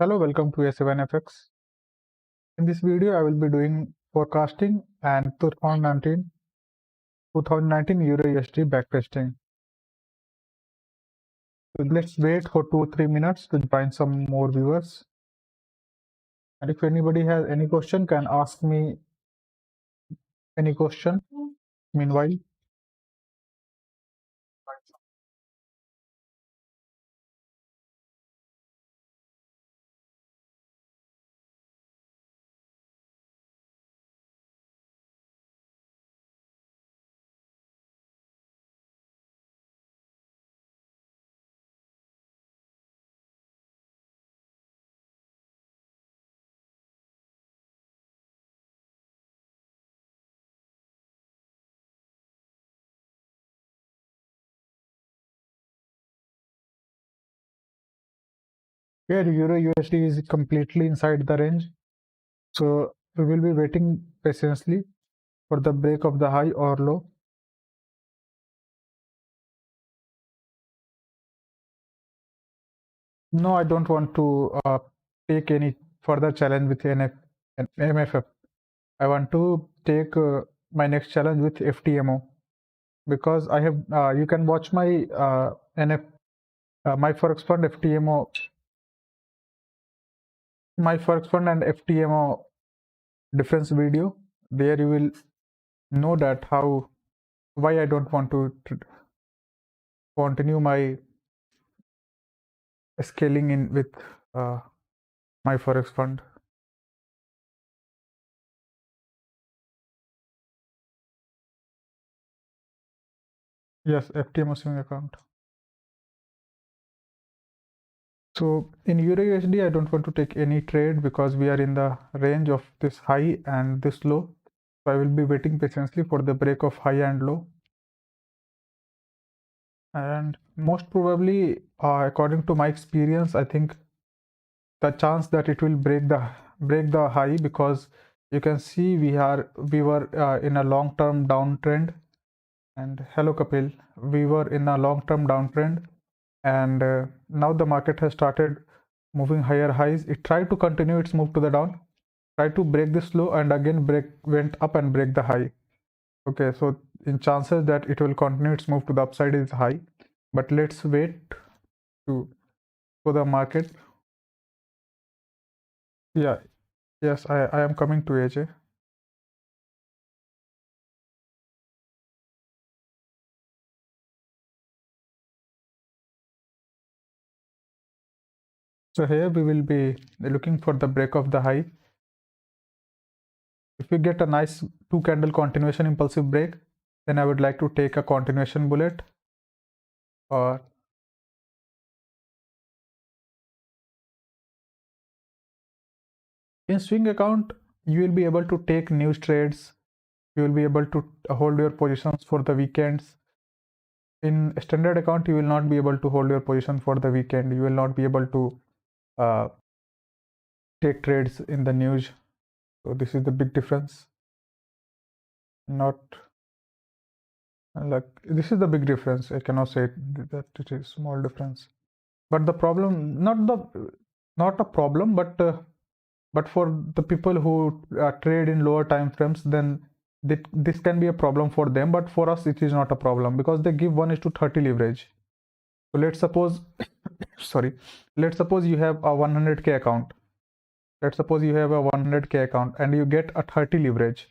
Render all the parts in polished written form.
Hello, welcome to A7FX. In this video, I will be doing forecasting and 2019 Euro USD backtesting. So let's wait for 2-3 minutes to join some more viewers. And if anybody has any question, can ask me any question. Meanwhile, here Euro USD is completely inside the range. So we will be waiting patiently for the break of the high or low. No, I don't want to take any further challenge with MFF. I want to take my next challenge with FTMO because I have. You can watch my my Forex Fund FTMO, my Forex Fund and FTMO difference video. There you will know that why I don't want to continue my scaling in with my Forex Fund. Yes, FTMO swing account. So in Euro USD, I don't want to take any trade because we are in the range of this high and this low. So I will be waiting patiently for the break of high and low. And most probably, according to my experience, I think the chance that it will break the high, because you can see we were in a long-term downtrend. And hello Kapil, we were in a long-term downtrend, and now the market has started moving higher highs. It tried to continue its move to the down, tried to break this low, and again went up and break the high. Okay, so in chances that it will continue its move to the upside is high, but let's wait for the market. Yeah, yes, I am coming to AJ. So here we will be looking for the break of the high. If we get a nice 2 candle continuation impulsive break, then I would like to take a continuation bullet. Or in swing account, you will be able to take news trades. You will be able to hold your positions for the weekends. In standard account, you will not be able to hold your position for the weekend. You will not be able to take trades in the news. So this is the big difference. Not like this is the big difference. I cannot say that it is small difference. But the problem, not a problem, but for the people who trade in lower time frames, then this can be a problem for them. But for us, it is not a problem because they give 1:30 leverage. So let's suppose, sorry, let's suppose you have a 100K account. Let's suppose you have a 100K account and you get a 30 leverage.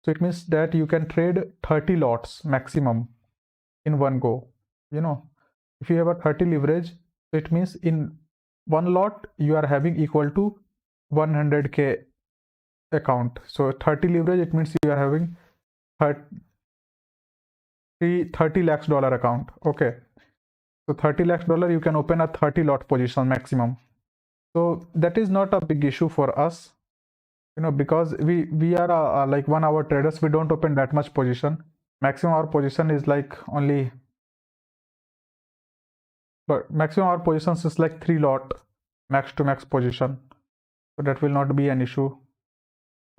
So it means that you can trade 30 lots maximum in one go. You know, if you have a 30 leverage, it means in one lot you are having equal to 100K account. So 30 leverage, it means you are having 30 lakhs dollar account. Okay. So 30 lakhs dollar, you can open a 30 lot position maximum. So that is not a big issue for us, you know, because we are like 1 hour traders. We don't open that much position. Maximum our position is like only, but maximum our positions is like 3 lot max to max position. So that will not be an issue.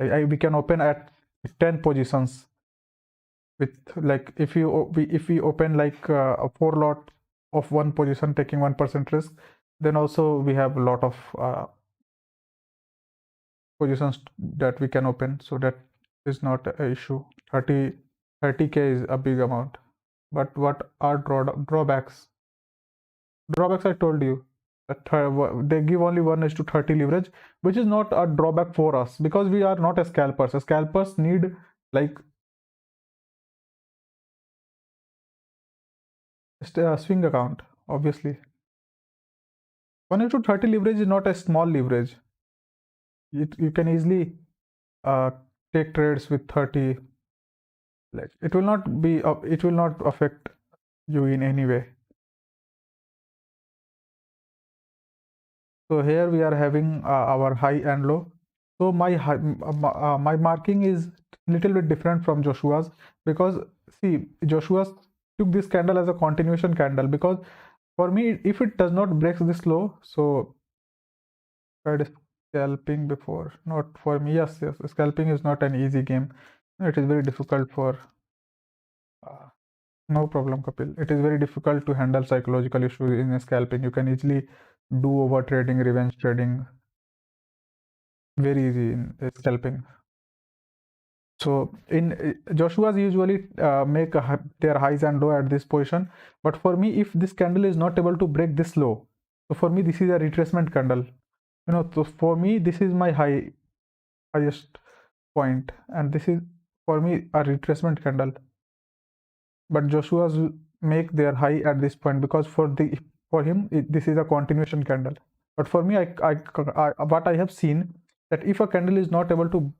We can open at 10 positions with like if we open like a 4 lot of one position taking 1% risk, then also we have a lot of positions that we can open, so that is not an issue. 30k is a big amount. But what are drawbacks? Drawbacks, I told you that they give only 1:30 leverage, which is not a drawback for us because we are not a scalpers. Scalpers need like a swing account, obviously. 1:30 leverage is not a small leverage. You can easily uh, take trades with 30. Like it will not be it will not affect you in any way. So here we are having our high and low. So my marking is little bit different from Joshua's, because see, Joshua took this candle as a continuation candle, because for me, if it does not break this low, so tried scalping before. Not for me. Yes, yes. Scalping is not an easy game. It is very difficult for. Uh, no problem, Kapil. It is very difficult to handle psychological issues in scalping. You can easily do over trading, revenge trading. Very easy in scalping. So in Joshua's usually make their highs and low at this position. But for me, if this candle is not able to break this low, so for me this is a retracement candle. So for me this is my highest point, and this is for me a retracement candle. But Joshua's make their high at this point, because for him this is a continuation candle. But for me, what I have seen, that if a candle is not able to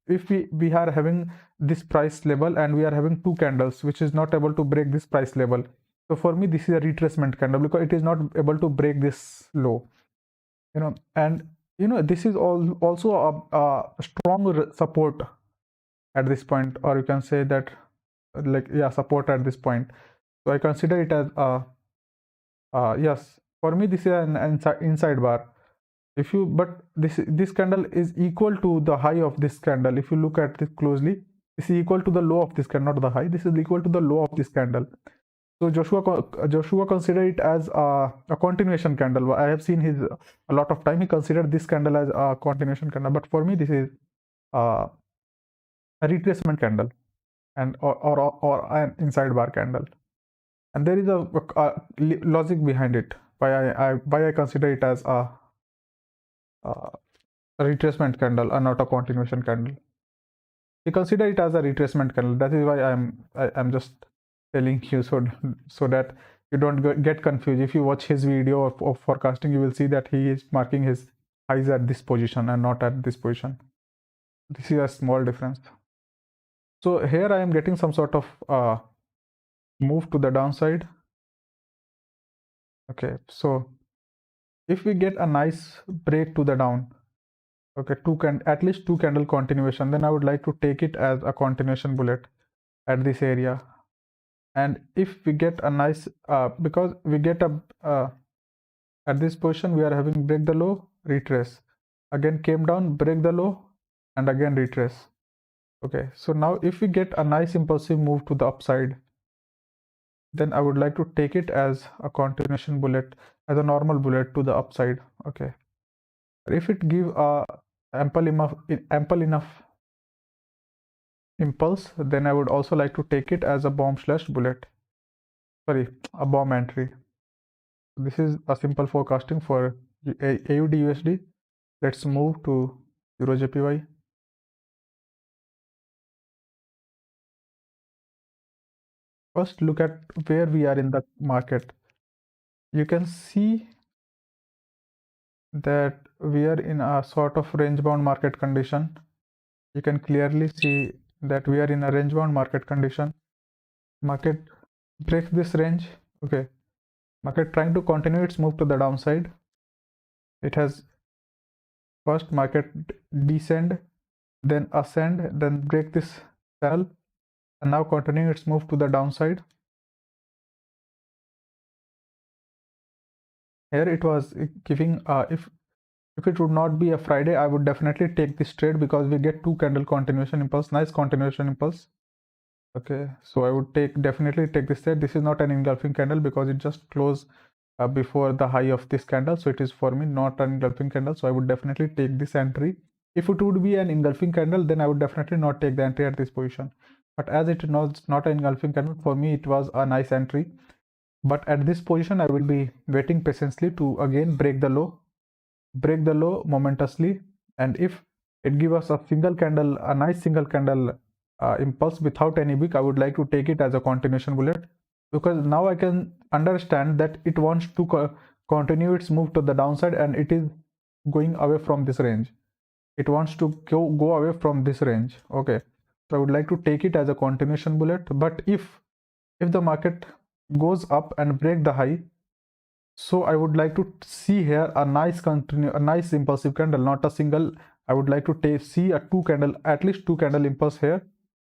if we are having this price level and we are having two candles which is not able to break this price level, so for me this is a retracement candle because it is not able to break this low. And this is also a strong support at this point, or you can say that support at this point. So I consider it as yes, for me this is an inside bar. But this candle is equal to the high of this candle. If you look at this closely, this is equal to the low of this candle, not the high. This is equal to the low of this candle. So Joshua considered it as a continuation candle. I have seen a lot of time he considered this candle as a continuation candle, but for me this is a retracement candle, and or an inside bar candle. And there is a logic behind it, why I consider it as a retracement candle and not a continuation candle. We consider it as a retracement candle. That is why I'm just telling you, so that you don't get confused. If you watch his video of forecasting, you will see that he is marking his highs at this position and not at this position. This is a small difference. So here I am getting some sort of move to the downside. Okay, so if we get a nice break to the down, okay, at least two candle continuation, then I would like to take it as a continuation bullet at this area. And if we get a nice because we get a at this position we are having break the low, retrace, again came down, break the low, and again retrace. Okay, so now if we get a nice impulsive move to the upside, then I would like to take it as a continuation bullet, as a normal bullet to the upside. Okay, if it give a ample enough impulse, then I would also like to take it as a bomb/bullet. Sorry, a bomb entry. This is a simple forecasting for AUD USD. Let's move to Euro JPY. First, look at where we are in the market. You can see that we are in a sort of range-bound market condition. You can clearly see that we are in a range-bound market condition. Market breaks this range. Okay, market trying to continue its move to the downside. It has first market descend, then ascend, then break this channel, and now continuing its move to the downside. Here it was giving if it would not be a Friday, I would definitely take this trade because we get two candle continuation impulse, nice continuation impulse. Okay, so I would definitely take this trade. This is not an engulfing candle because it just closed before the high of this candle, so it is for me not an engulfing candle, so I would definitely take this entry. If it would be an engulfing candle, then I would definitely not take the entry at this position. But as it is not an engulfing candle, for me it was a nice entry. But at this position, I will be waiting patiently to again break the low momentously. And if it gives us a single candle, a nice single candle impulse without any wick, I would like to take it as a continuation bullet, because now I can understand that it wants to continue its move to the downside, and it is going away from this range. It wants to go away from this range. Okay, so I would like to take it as a continuation bullet. But if the market goes up and break the high, so I would like to see here a nice impulsive candle, not a single. I would like to see a two candle, at least two candle impulse here,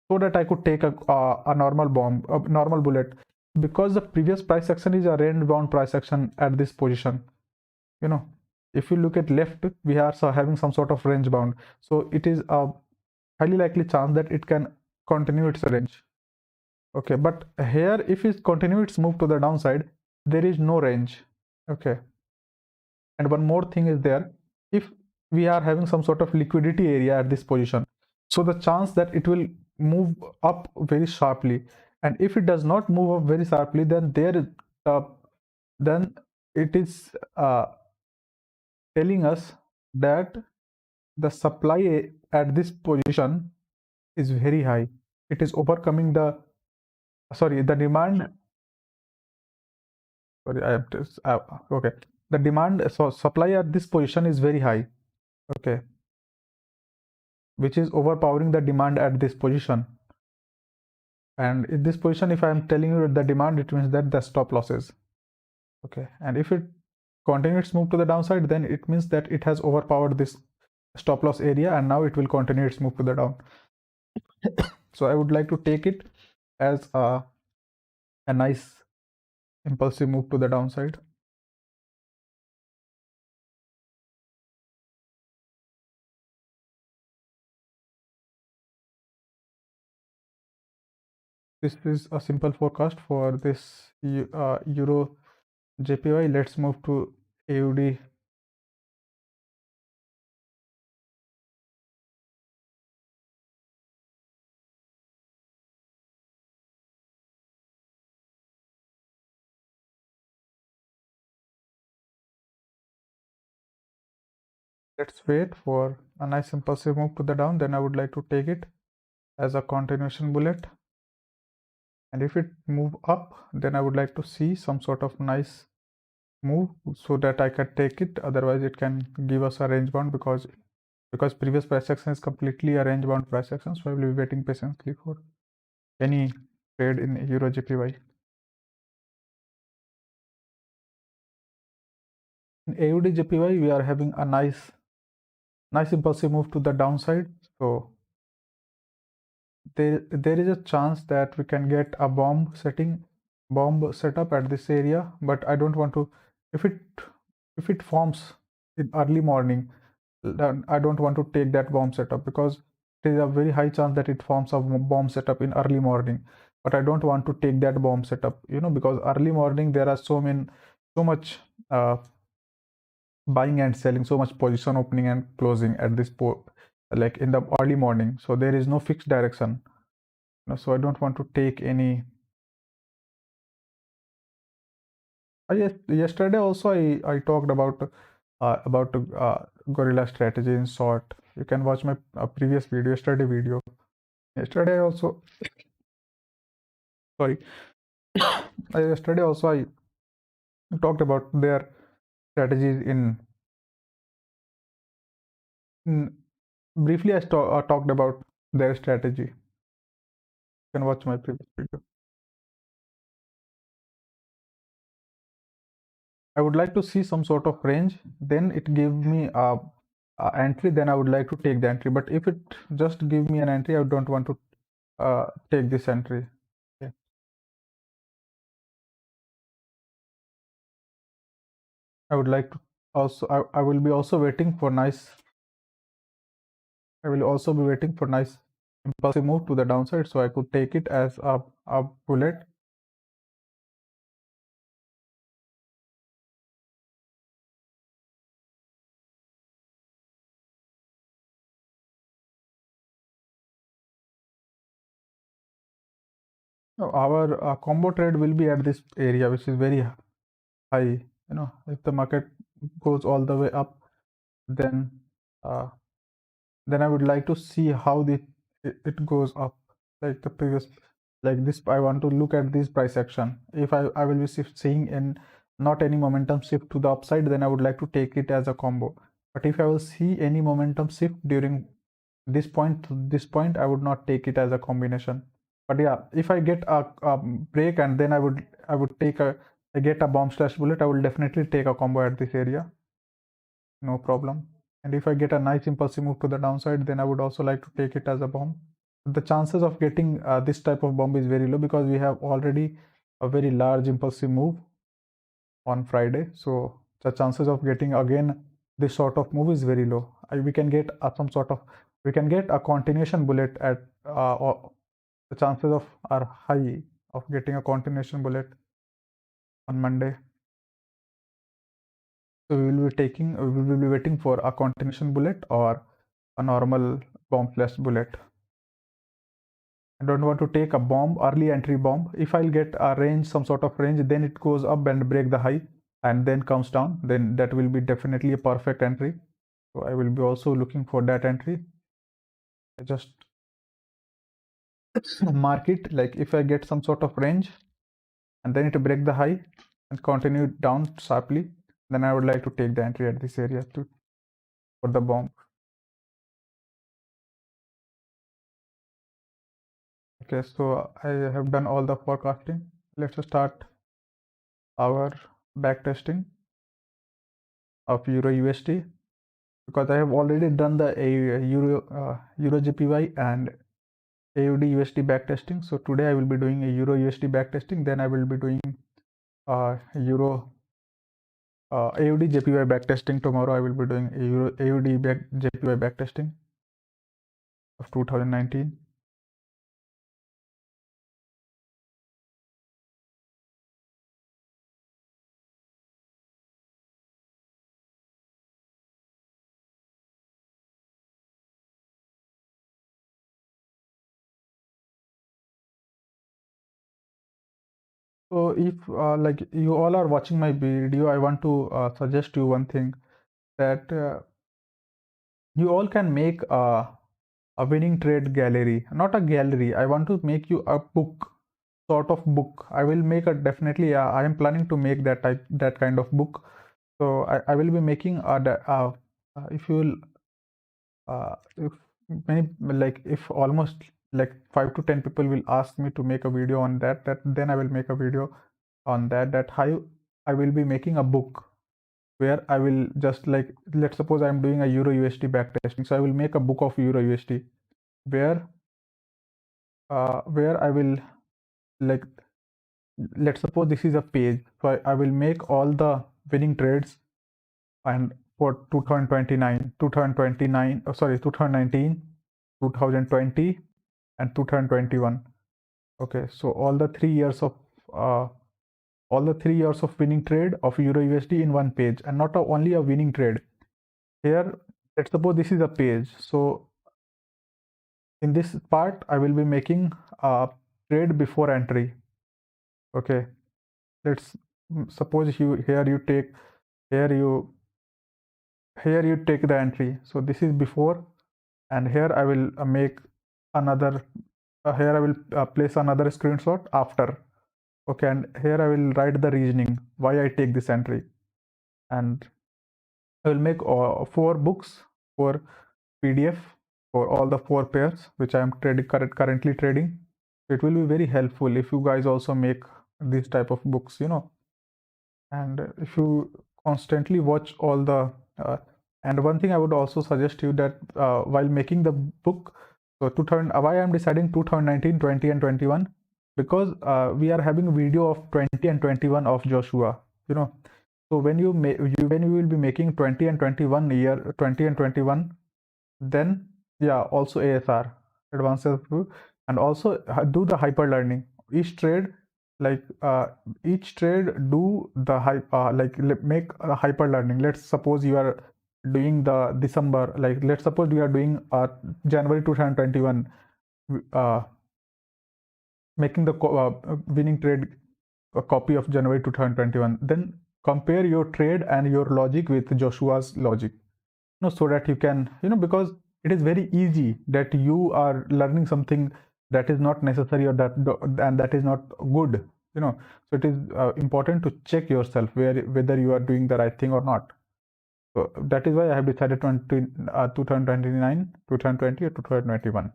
so that I could take a normal bomb, a normal bullet, because the previous price action is a range bound price action at this position. You know, if you look at left, we are having some sort of range bound, so it is a highly likely chance that it can continue its range. Okay, but here if it continues its move to the downside, there is no range. Okay, and one more thing is there, if we are having some sort of liquidity area at this position, so the chance that it will move up very sharply, and if it does not move up very sharply, then uh, then it is telling us that the supply at this position is very high. It is overcoming the, sorry, the demand. Sorry, I have to, okay. The demand, so supply at this position is very high. Okay, which is overpowering the demand at this position. And in this position, if I am telling you the demand, it means that the stop losses. Okay, and if it continues move to the downside, then it means that it has overpowered this stop loss area, and now it will continue its move to the down. So I would like to take it as a nice impulsive move to the downside. This is a simple forecast for this Euro JPY. Let's move to AUD. Let's wait for a nice impulsive move to the down. Then I would like to take it as a continuation bullet. And if it move up, then I would like to see some sort of nice move so that I can take it. Otherwise, it can give us a range bound, because previous price action is completely a range bound price action. So I will be waiting patiently for any trade in Euro JPY. In AUD JPY, we are having a nice impulsive move to the downside. So there is a chance that we can get a bomb setup at this area, but I don't want to. If it forms in early morning, then I don't want to take that bomb setup, because there is a very high chance that it forms a bomb setup in early morning. But I don't want to take that bomb setup, because early morning there are so much buying and selling, so much position opening and closing at this like in the early morning. So there is no fixed direction. So I don't want to take any. Yesterday also I talked about Guerrilla strategy in short. You can watch my previous video, yesterday video. Yesterday also, sorry, yesterday also I talked about their strategies in briefly. I talked about their strategy. You can watch my previous video. I would like to see some sort of range, then it gave me a entry, then I would like to take the entry. But if it just give me an entry, I don't want to take this entry. Okay. I would like to also, I will be also waiting for nice, I will also be waiting for nice impulsive move to the downside, so I could take it as a bullet. our combo trade will be at this area, which is very high. If the market goes all the way up, then uh, then I would like to see how it goes up, like the previous, like this. I want to look at this price action. If I will be seeing in not any momentum shift to the upside, then I would like to take it as a combo. But if I will see any momentum shift during this point to this point, I would not take it as a combination. But yeah, if I get a break and then I would take a I get a bomb slash bullet, I will definitely take a combo at this area, no problem. And if I get a nice impulsive move to the downside, then I would also like to take it as a bomb. The chances of getting this type of bomb is very low because we have already a very large impulsive move on Friday. So the chances of getting again this sort of move is very low. We can get we can get a continuation bullet at or the chances of are high of getting a continuation bullet on Monday. So we will be waiting for a continuation bullet or a normal bomb slash bullet. I don't want to take a bomb, early entry bomb. If I'll get a range, some sort of range, then it goes up and break the high and then comes down, then that will be definitely a perfect entry. So I will be also looking for that entry. I just mark it like if I get some sort of range and then it break the high and continue down sharply, then I would like to take the entry at this area for the bomb. Okay, so I have done all the forecasting. Let's start our backtesting of Euro USD because I have already done the Euro JPY and AUD USD backtesting. So today I will be doing a Euro USD backtesting. Then I will be doing Euro AUD JPY backtesting. Tomorrow I will be doing a Euro AUD JPY backtesting of 2019. So if like you all are watching my video, I want to suggest you one thing that you all can make a winning trade gallery, not a gallery. I want to make you a book, sort of book. I will make a definitely. I am planning to make that kind of book. So I will be making if you will if many like if almost like 5 to 10 people will ask me to make a video on that then I will make a video on that how I will be making a book where I will just like let's suppose I'm doing a Euro USD backtesting. So I will make a book of Euro USD where I will like let's suppose this is a page. So I will make all the winning trades and for 2029, 2029, sorry, 2019, 2020, and 2021. Okay, so uh, all the 3 years of winning trade of Euro USD in one page, and not only a winning trade. Here, let's suppose this is a page. So in this part, I will be making a trade before entry. Okay, let's suppose here you here you take the entry. So this is before, and here I will make another here I will place another screenshot after. Okay, and here I will write the reasoning why I take this entry, and I will make 4 books for PDF for all the 4 pairs which I am currently trading. It will be very helpful if you guys also make these type of books. And if you constantly watch all the and one thing I would also suggest you that while making the book, so 2000 why I'm deciding 2019, 20, and 21 because we are having a video of 20 and 21 of Joshua. So when when you will be making 20 and 21 year 20 and 21, then yeah, also ASR advanced and also do the hyper learning each trade like each trade do the make a hyper learning. Let's suppose you are doing the December, like let's suppose you are doing January 2021 uh, making the winning trade a copy of January 2021, then compare your trade and your logic with Joshua's logic. So that you can, because it is very easy that you are learning something that is not necessary, or that is not good. So it is important to check yourself whether you are doing the right thing or not. So that is why I have decided 2029, 2020, or 2021.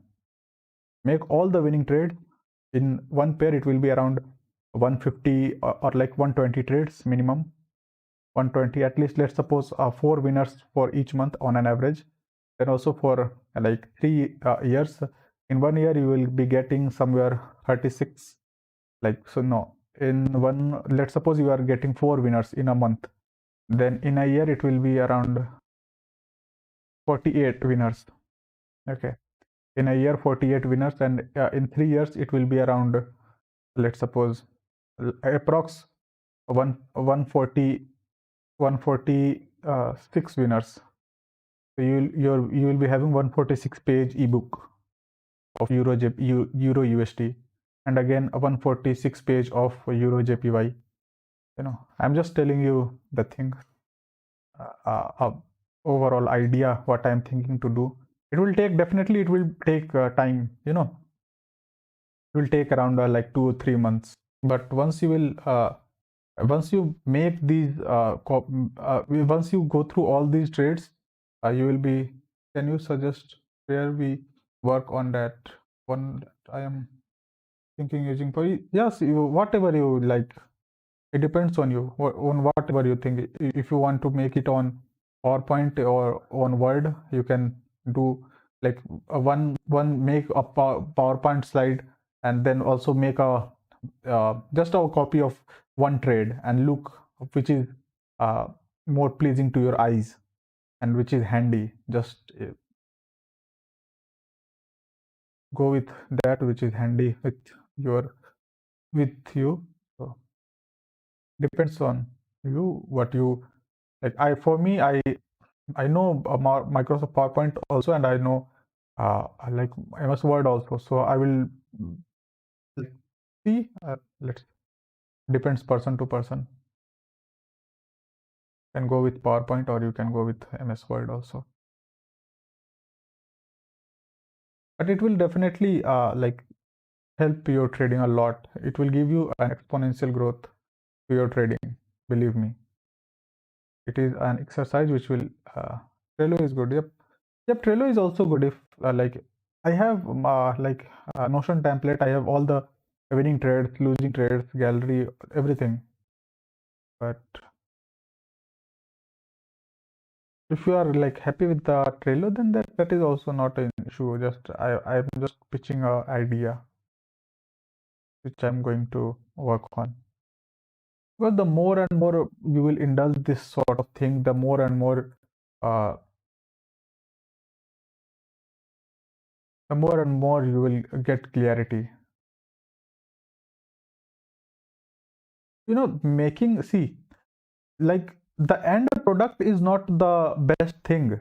Make all the winning trades in one pair. It will be around 150 or like 120 trades minimum. 120 at least. Let's suppose 4 winners for each month on an average. Then also for like 3 years. In 1 year you will be getting somewhere 36. Let's suppose you are getting 4 winners in a month. Then in a year it will be around 48 winners. Okay. In a year 48 winners, and in 3 years it will be around, let's suppose, approx 146 winners. So you will be having 146-page ebook of Euro USD, and again a 146-page of Euro JPY. I'm just telling you the thing, overall idea what I'm thinking to do. It will take time. It will take around like 2 or 3 months. But once you make these, once you go through all these trades, you will be. Can you suggest where we work on that one that I am thinking using for? Yes, whatever you like. It depends on you, on whatever you think. If you want to make it on PowerPoint or on Word, you can do like make a PowerPoint slide, and then also make just a copy of one trade, and look which is uh, more pleasing to your eyes and which is handy. Just go with that which is handy with you. So depends on you what you like. I know Microsoft PowerPoint also, and I know I like MS Word also. So I will like, see. Let's Depends person to person. You can go with PowerPoint, or you can go with MS Word also. But it will definitely help your trading a lot. It will give you an exponential growth to your trading. Believe me, it is an exercise which will. Trello is good. Yep. Trello is also good. If I have Notion template. I have all the winning trades, losing trades, gallery, everything. But if you are like happy with the Trello, then that is also not an issue. I'm just pitching a idea which I'm going to work on. Because the more and more you will indulge this sort of thing, the more and more uh, you will get clarity. See, like the end product is not the best thing.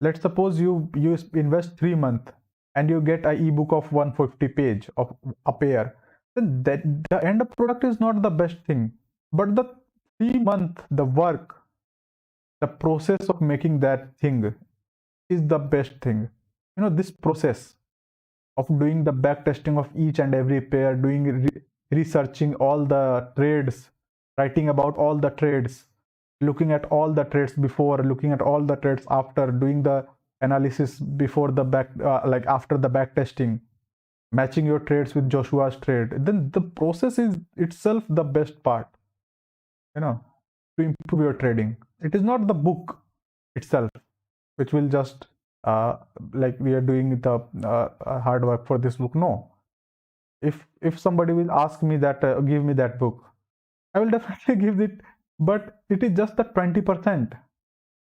Let's suppose you invest 3 months and you get an ebook of 150 page of a pair. Then that the end product is not the best thing, but the 3 month, the work, the process of making that thing is the best thing. This process of doing the back testing of each and every pair, researching all the trades, writing about all the trades, looking at all the trades before, looking at all the trades after, doing the analysis before the after the back testing, matching your trades with Joshua's trade. Then the process is itself the best part, to improve your trading. It is not the book itself which will just we are doing the hard work for this book. No, if somebody will ask me that give me that book, I will definitely give it, but it is just the 20%.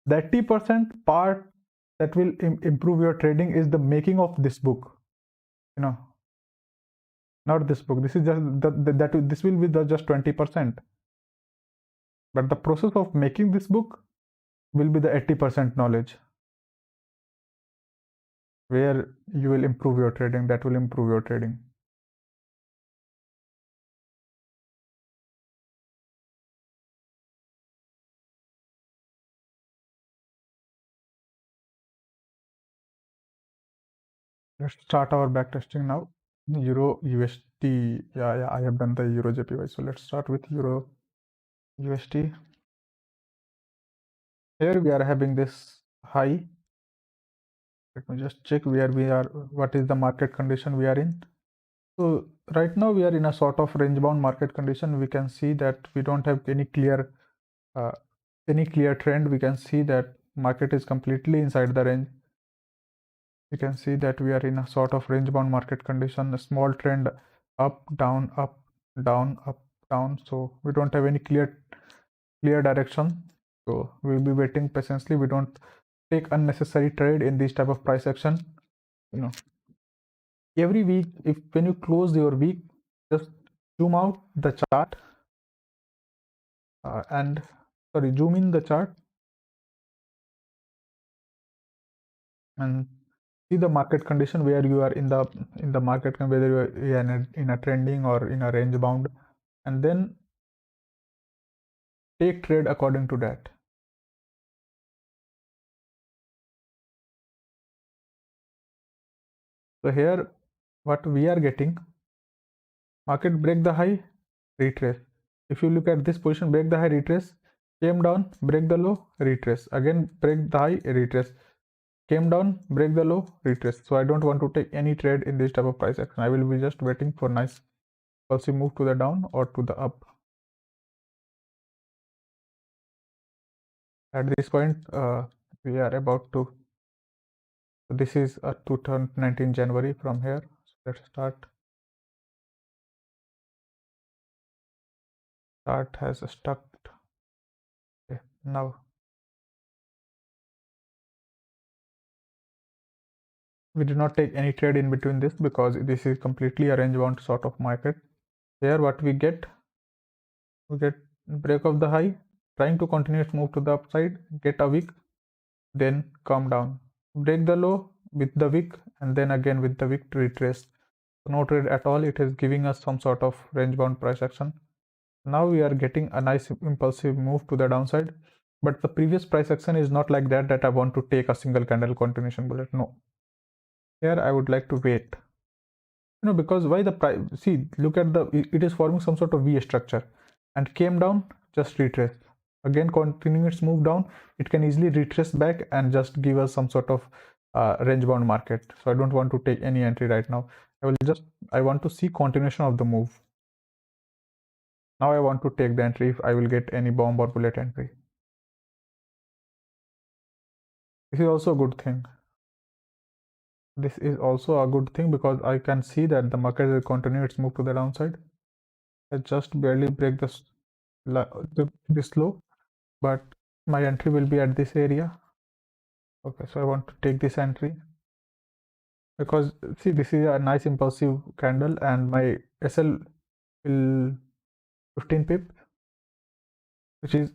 The 80% part that will improve your trading is the making of this book. Not this book. This is just this will be the just 20%. But the process of making this book will be the 80% knowledge, where you will improve your trading. That will improve your trading. let's start our backtesting now. Euro USD. Yeah, I have done the Euro JPY. So let's start with Euro USD. Here we are having this high. Let me just check where we are, what is the market condition we are in. So right now we are in a sort of range bound market condition. We can see that we don't have uh, any clear trend. We can see that market is completely inside the range. You can see that we are in a sort of range bound market condition, a small trend up, down, up, down, up, down. So we don't have any clear direction. So we'll be waiting patiently. We don't take unnecessary trade in this type of price action. You know, every week, if when you close your week, just zoom out the chart and sorry, zoom in the chart and see the market condition where you are in the market, whether you are in a trending or in a range bound, and then take trade according to that. So here what we are getting, market break the high, retrace. If you look at this position, break the high, retrace, came down, break the low, retrace, again break the high, retrace, came down, break the low, retrace. So I don't want to take any trade in this type of price action. I will be just waiting for nice pulse move to the down or to the up. At this point we are about to, this is a 2019 January from here. So let's start has stuck. Okay, now we did not take any trade in between this because this is completely a range bound sort of market. Here what we get break of the high, trying to continue its move to the upside, get a wick, then come down, break the low with the wick, and then again with the wick to retrace. No trade at all. It is giving us some sort of range bound price action. Now we are getting a nice impulsive move to the downside, but the previous price action is not like that I want to take a single candle continuation bullet. No, here I would like to wait, because why the price, see, look at it is forming some sort of V structure and came down, just retrace, again continuing its move down. It can easily retrace back and just give us some sort of range bound market. So I don't want to take any entry right now. I want to see continuation of the move. Now I want to take the entry if I will get any bomb or bullet entry. This is also a good thing. This is also a good thing because I can see that the market will continue its move to the downside. I just barely break this low, but my entry will be at this area. Okay, so I want to take this entry because see, this is a nice impulsive candle and my SL will 15 pip, which is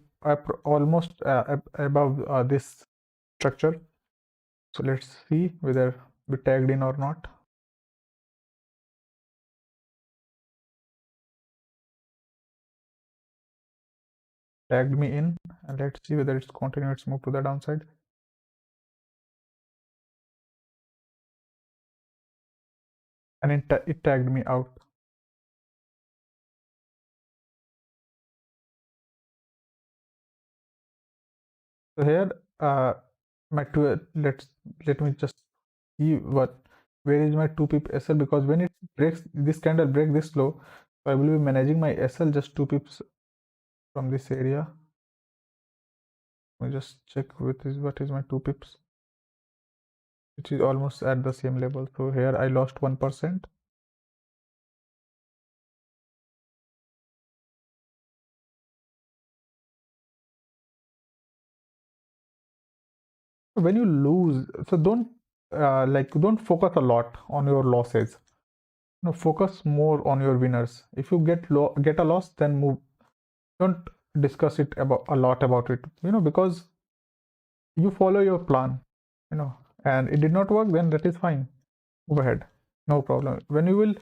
almost above this structure. So let's see whether we tagged in or not. Tagged me in, and let's see whether it's continued its move to the downside. And it tagged me out. So here let me just see where is my 2 pip SL, because when it breaks, this candle break this low, so I will be managing my SL just 2 pips from this area. Let me just check what is my 2 pips, which is almost at the same level. So here I lost 1%. When you lose, so don't focus a lot on your losses. Focus more on your winners. If you get a loss, then move. Don't discuss it a lot about it, because you follow your plan, and it did not work, then that is fine. Go ahead, no problem. When you will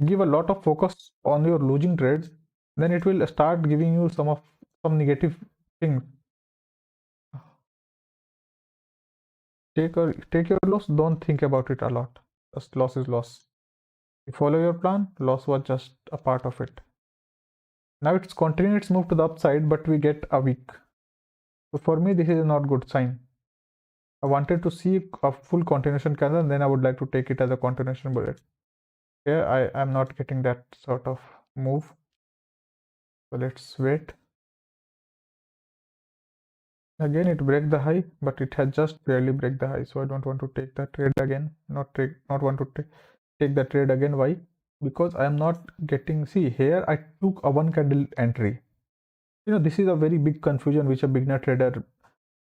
give a lot of focus on your losing trades, then it will start giving you some negative things. Take your loss, don't think about it a lot. Just loss is loss. You follow your plan, loss was just a part of it. Now it's continuing its move to the upside, but we get a week. So for me, this is a not good sign. I wanted to see a full continuation candle, and then I would like to take it as a continuation bullet. Here I am not getting that sort of move. So let's wait. Again, it break the high, but it has just barely break the high. So I don't want to take that trade again. Not want to take the trade again. Why? Because I am not getting. See here, I took a one candle entry. This is a very big confusion which a beginner trader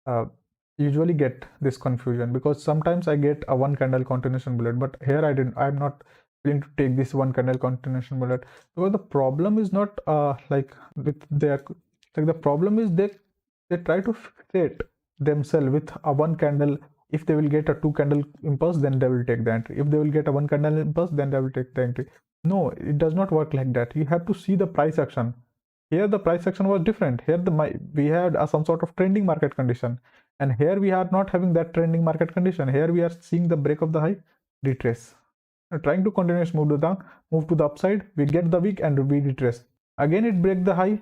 uh, usually get this confusion, because sometimes I get a one candle continuation bullet, but here I'm not willing to take this one candle continuation bullet, because the problem is not like with their, like the problem is they try to fixate themselves with a one candle. If they will get a two candle impulse, then they will take the entry. If they will get a one candle impulse, then they will take the entry. No, it does not work like that. You have to see the price action. Here the price action was different. Here we had some sort of trending market condition, and here we are not having that trending market condition. Here we are seeing the break of the high, retrace. Trying to continuously move to the upside. We get the wick and we retrace. Again it break the high,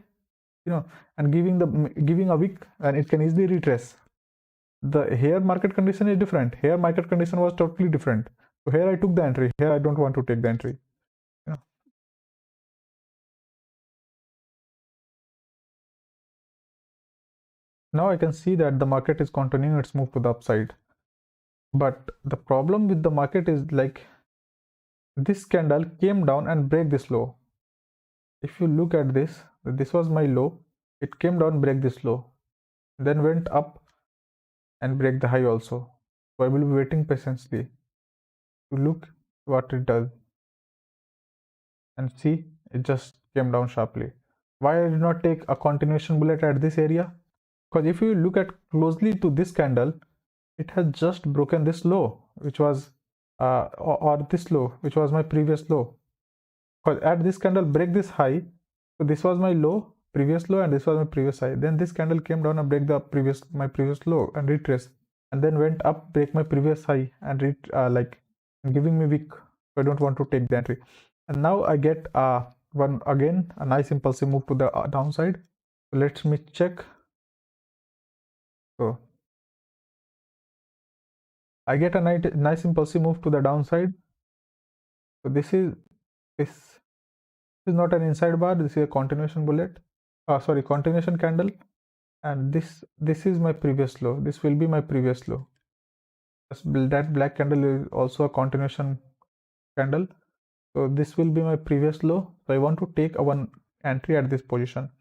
and giving a wick, and it can easily retrace. The here market condition is different. Here market condition was totally different. So here I took the entry. Here I don't want to take the entry. Now I can see that the market is continuing its move to the upside. But the problem with the market is, like, this candle came down and break this low. If you look at this was my low. It came down, break this low, then went up and break the high also. So I will be waiting patiently to look what it does. And see, it just came down sharply. Why I did not take a continuation bullet at this area? Because if you look at closely to this candle, it has just broken this low, which was or this low, which was my previous low. Because at this candle break this high, so this was my low, previous low, and this was my previous high. Then this candle came down and break my previous low and retrace, and then went up, break my previous high, and like giving me wick. So I don't want to take the entry. And now I get a nice impulsive move to the downside. So let me check. So I get a nice impulsive move to the downside. So this is not an inside bar. This is a continuation bullet. Sorry, continuation candle. And this is my previous low. This will be my previous low. That black candle is also a continuation candle. So this will be my previous low. So I want to take a one entry at this position,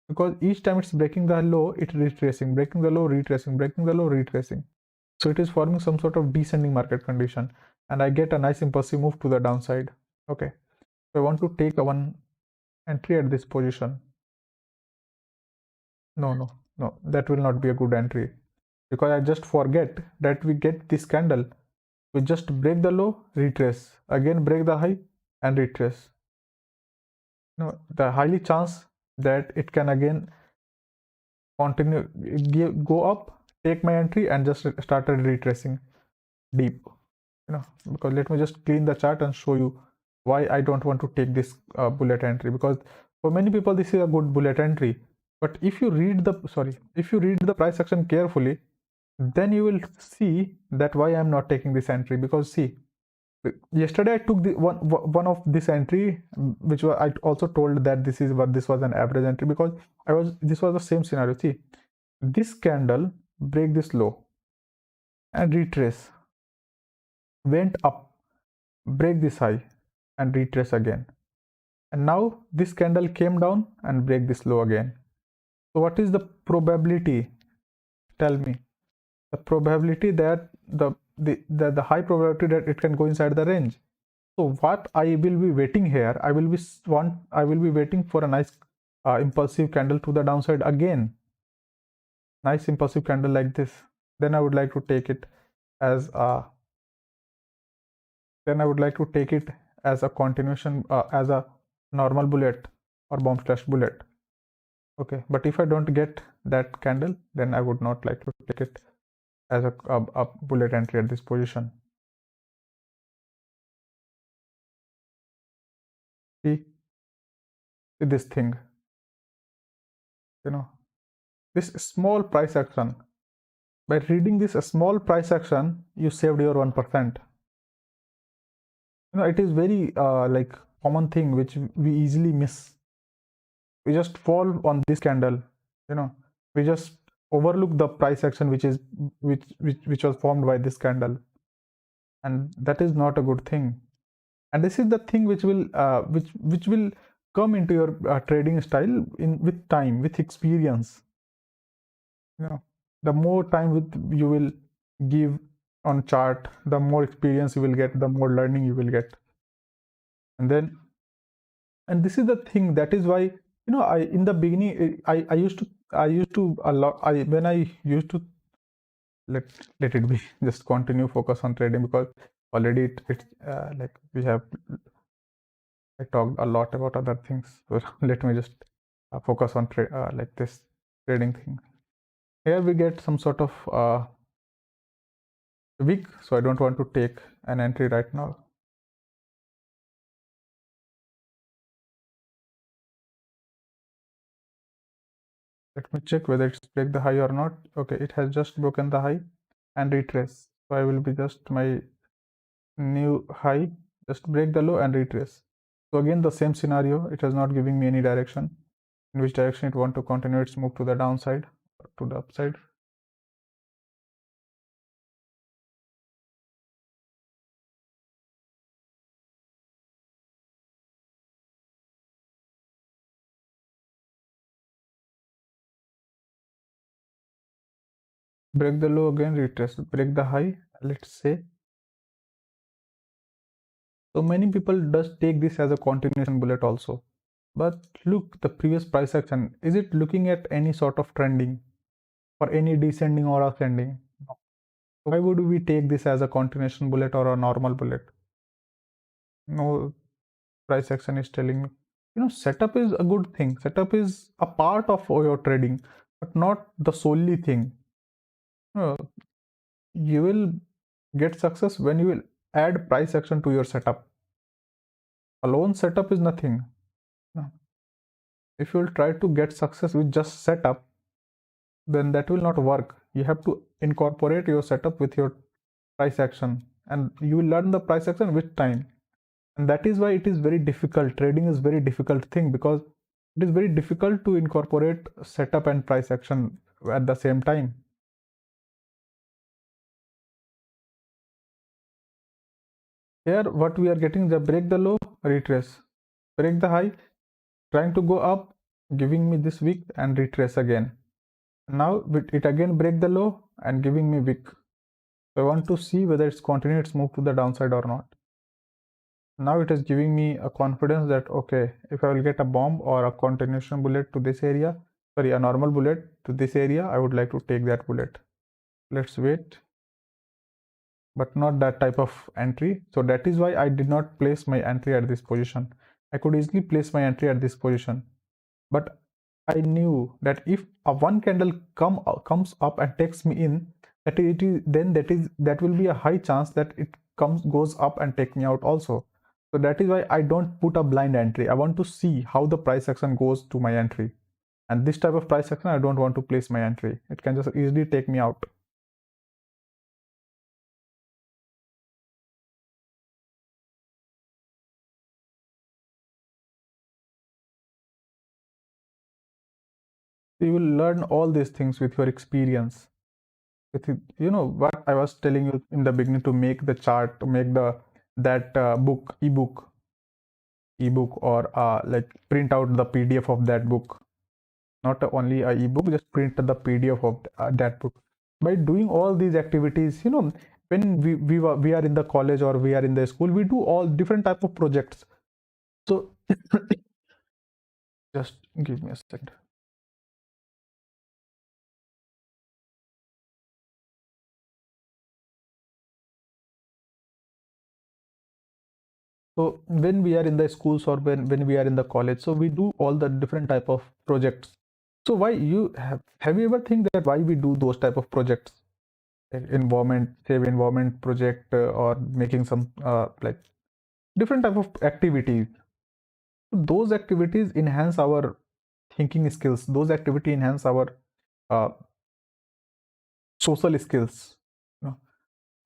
because each time it's breaking the low, it's retracing, breaking the low, retracing, breaking the low, retracing. So it is forming some sort of descending market condition, and I get a nice impulsive move to the downside. Okay, so I want to take a one entry at this position. No, that will not be a good entry, because I just forget that we get this candle. We just break the low, retrace, again break the high and retrace. The highly chance that it can again continue, go up, take my entry, and just started retracing deep. Because let me just clean the chart and show you why I don't want to take this bullet entry. Because for many people this is a good bullet entry, but if you read the price action carefully, then you will see that why I'm not taking this entry. Because see, yesterday I took the one of this entry, which was, I also told that this was an average entry, because this was the same scenario. See, this candle break this low and retrace, went up, break this high and retrace again, and now this candle came down and break this low again. So what is the probability? Tell me. The probability that the high probability that it can go inside the range. So what I will be waiting here, I will be waiting for a nice impulsive candle to the downside again. Nice impulsive candle like this. Then I would like to take it as a continuation, as a normal bullet or bomb slash bullet. Okay, but if I don't get that candle, then I would not like to take it as a bullet entry at this position. See, this thing, you know, this small price action. By reading this small price action, you saved your 1%. It is very like common thing which we easily miss. We just fall on this candle, you know, we just overlook the price action which was formed by this candle, and that is not a good thing. And this is the thing which will come into your trading style in with time, with experience. The more time with you will give on chart, the more experience you will get, the more learning you will get. And then, and this is the thing, that is why, I in the beginning, I used to a lot, I when I used to, let let it be, just continue focus on trading, because already it's like we have, I talked a lot about other things, so let me just focus on like this trading thing. Here we get some sort of wick, so I don't want to take an entry right now. Let me check whether it's break the high or not. Okay, it has just broken the high and retrace. So I will be just my new high, just break the low and retrace. So again the same scenario, it is not giving me any direction in which direction it want to continue its move, to the downside or to the upside. Break the low again, retrace, break the high, let's say. So many people does take this as a continuation bullet also. But look, the previous price action, is it looking at any sort of trending or any descending or ascending? No. Why would we take this as a continuation bullet or a normal bullet? No, price action is telling me, setup is a good thing. Setup is a part of your trading, but not the solely thing. Uh, you will get success when you will add price action to your setup. Alone setup is nothing. No. If you will try to get success with just setup, then that will not work. You have to incorporate your setup with your price action, and you will learn the price action with time. And that is why it is very difficult. Trading is very difficult thing, because it is very difficult to incorporate setup and price action at the same time. Here what we are getting, the break the low, retrace, break the high, trying to go up, giving me this wick and retrace again. Now it again break the low and giving me wick. So I want to see whether it's continue its move to the downside or not. Now it is giving me a confidence that, okay, if I will get a bomb or a continuation bullet to this area, sorry, a normal bullet to this area, I would like to take that bullet. Let's wait, but not that type of entry. So that is why I did not place my entry at this position. I could easily place my entry at this position, but I knew that if a one candle comes up and takes me in, that will be a high chance that it goes up and take me out also. So that is why I don't put a blind entry. I want to see how the price action goes to my entry, and this type of price action I don't want to place my entry. It can just easily take me out. You will learn all these things with your experience. With what I was telling you in the beginning, to make the chart, to make the that ebook, or like print out the PDF of that book. Not only a ebook, just print the PDF of that book. By doing all these activities, when we are in the college or we are in the school, we do all different type of projects. So just give me a second. So when we are in the schools, or when we are in the college, so we do all the different type of projects. So why you have you ever think that why we do those type of projects? Environment, save environment project, or making some like different type of activities. Those activities enhance our thinking skills. Those activities enhance our uh, social skills. You know?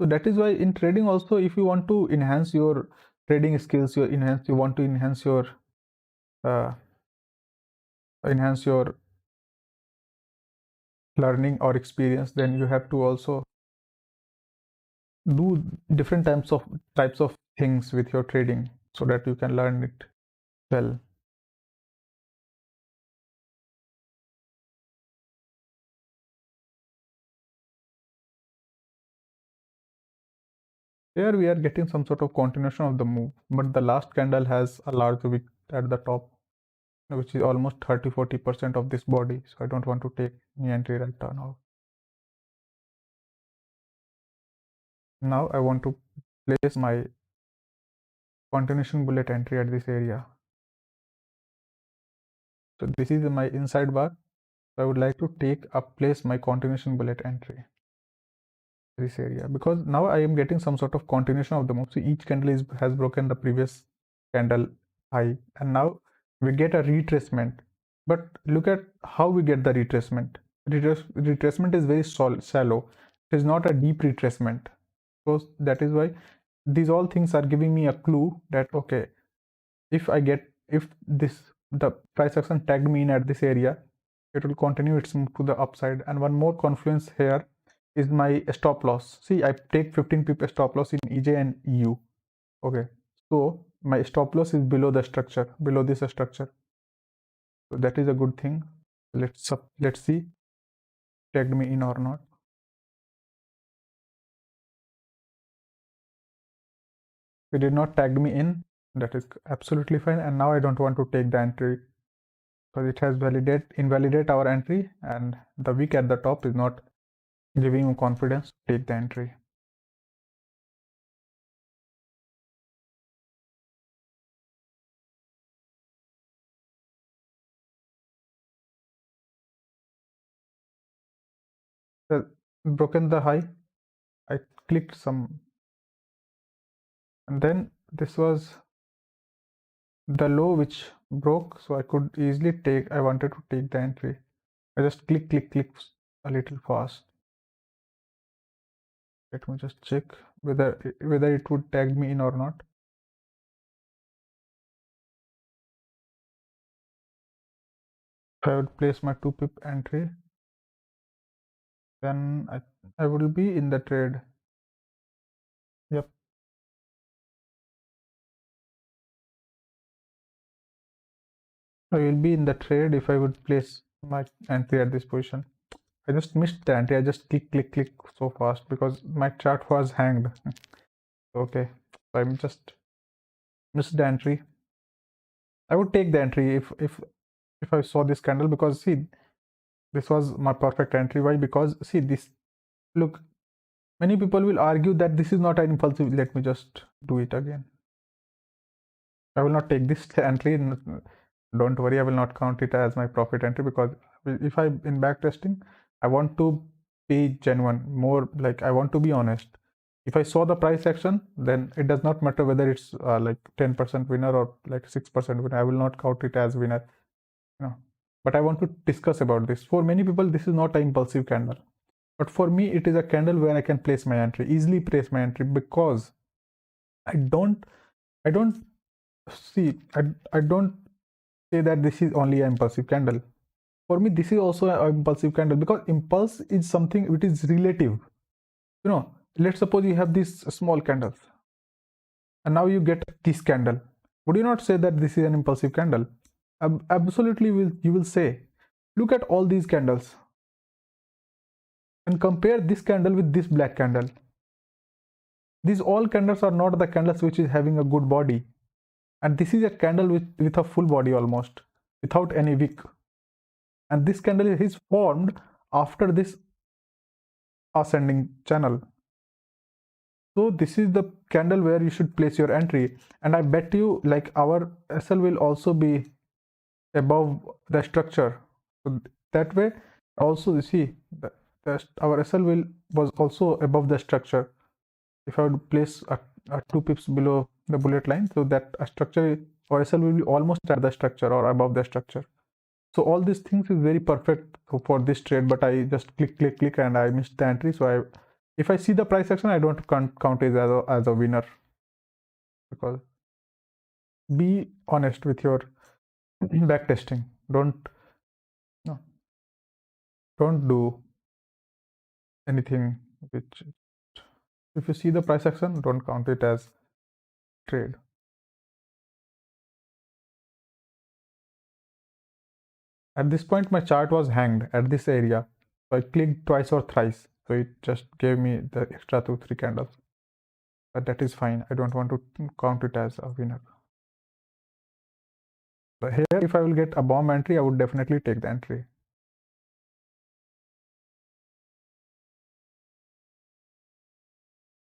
So that is why in trading also, if you want to enhance your trading skills, you want to uh, enhance your learning or experience, then you have to also do different types of things with your trading so that you can learn it well. Here we are getting some sort of continuation of the move, but the last candle has a large wick at the top, which is almost 30-40% of this body. So I don't want to take any entry right now. Now I want to place my continuation bullet entry at this area. So this is my inside bar. So I would like to place my continuation bullet entry this area, because now I am getting some sort of continuation of the move. So each candle has broken the previous candle high, and now we get a retracement. But look at how we get the retracement. Retracement is very shallow. It is not a deep retracement. So that is why these all things are giving me a clue that okay, if the price action tagged me in at this area, it will continue its move to the upside. And one more confluence here is my stop loss. See, I take 15 pip stop loss in EJ and EU. Okay, so my stop loss is below the structure, below this structure. So that is a good thing. Let's see, tagged me in or not. It did not tag me in. That is absolutely fine. And now I don't want to take the entry because it has invalidate our entry, and the wick at the top is not giving you confidence to take the entry. So broken the high, I clicked some, and then this was the low which broke, so I could easily I wanted to take the entry. I just click a little fast. Let me just check whether it would tag me in or not. I would place my 2 pip entry, then I will be in the trade. Yep. I will be in the trade if I would place my entry at this position. I just missed the entry. I just click so fast because my chart was hanged. Okay, so I'm just missed the entry. I would take the entry if I saw this candle, because see, this was my perfect entry. Why? Because see this. Look, many people will argue that this is not an impulsive. Let me just do it again. I will not take this entry. Don't worry, I will not count it as my profit entry, because if I in back testing, I want to be genuine, more like I want to be honest. If I saw the price action, then it does not matter whether it's like 10% winner or like 6% winner. I will not count it as winner, you know. But I want to discuss about this. For many people, this is not an impulsive candle, but for me, it is a candle where I can place my entry, easily place my entry, because I don't, I don't I don't say that this is only an impulsive candle. For me, this is also an impulsive candle, because impulse is something which is relative. You know, let's suppose you have these small candles, and now you get this candle. Would you not say that this is an impulsive candle? Absolutely, you will say, look at all these candles and compare this candle with this black candle. These all candles are not the candles which is having a good body, and this is a candle with a full body almost without any wick. And this candle is formed after this ascending channel. So this is the candle where you should place your entry, and I bet you like our SL will also be above the structure. So that way also you see our SL was also above the structure. If I would place a 2 pips below the bullet line, so that a structure or SL will be almost at the structure or above the structure. So all these things is very perfect for this trade, but I just click and I missed the entry. So if I see the price action, I don't count it as a winner, because be honest with your backtesting. Don't no, don't do anything which, if you see the price action, don't count it as trade. At this point, my chart was hanged at this area. So I clicked twice or thrice. So it just gave me the extra 2-3 candles. But that is fine. I don't want to count it as a winner. But here, if I will get a bomb entry, I would definitely take the entry.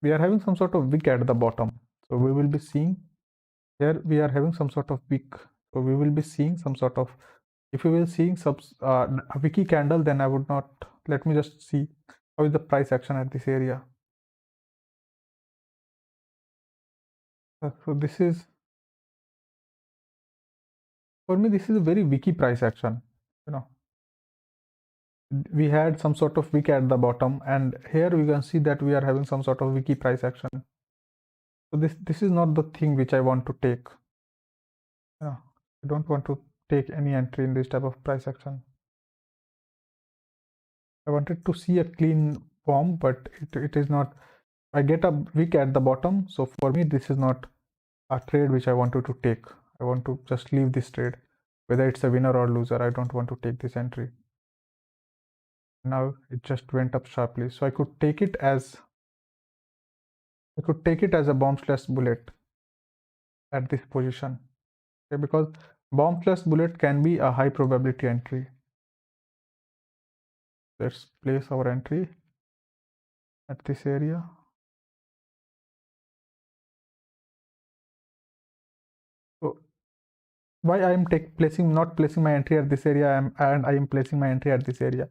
We are having some sort of wick at the bottom. So we will be seeing, here we are having some sort of wick. So we will be seeing some sort of, if we will seeing a wicky candle, then I would not, let me just see how is the price action at this area. So this is, for me, this is a very wicky price action. You know, we had some sort of wick at the bottom, and here we can see that we are having some sort of wicky price action. So this is not the thing which I want to take. Yeah, I don't want to take any entry in this type of price action. I wanted to see a clean form, but it is not. I get a wick at the bottom, so for me this is not a trade which I wanted to take. I want to just leave this trade, whether it's a winner or loser. I don't want to take this entry. Now it just went up sharply, so I could take it as a bomb/bullet at this position. Okay, because bomb/bullet can be a high probability entry. Let's place our entry at this area. So why I am not placing my entry at this area, and I am placing my entry at this area,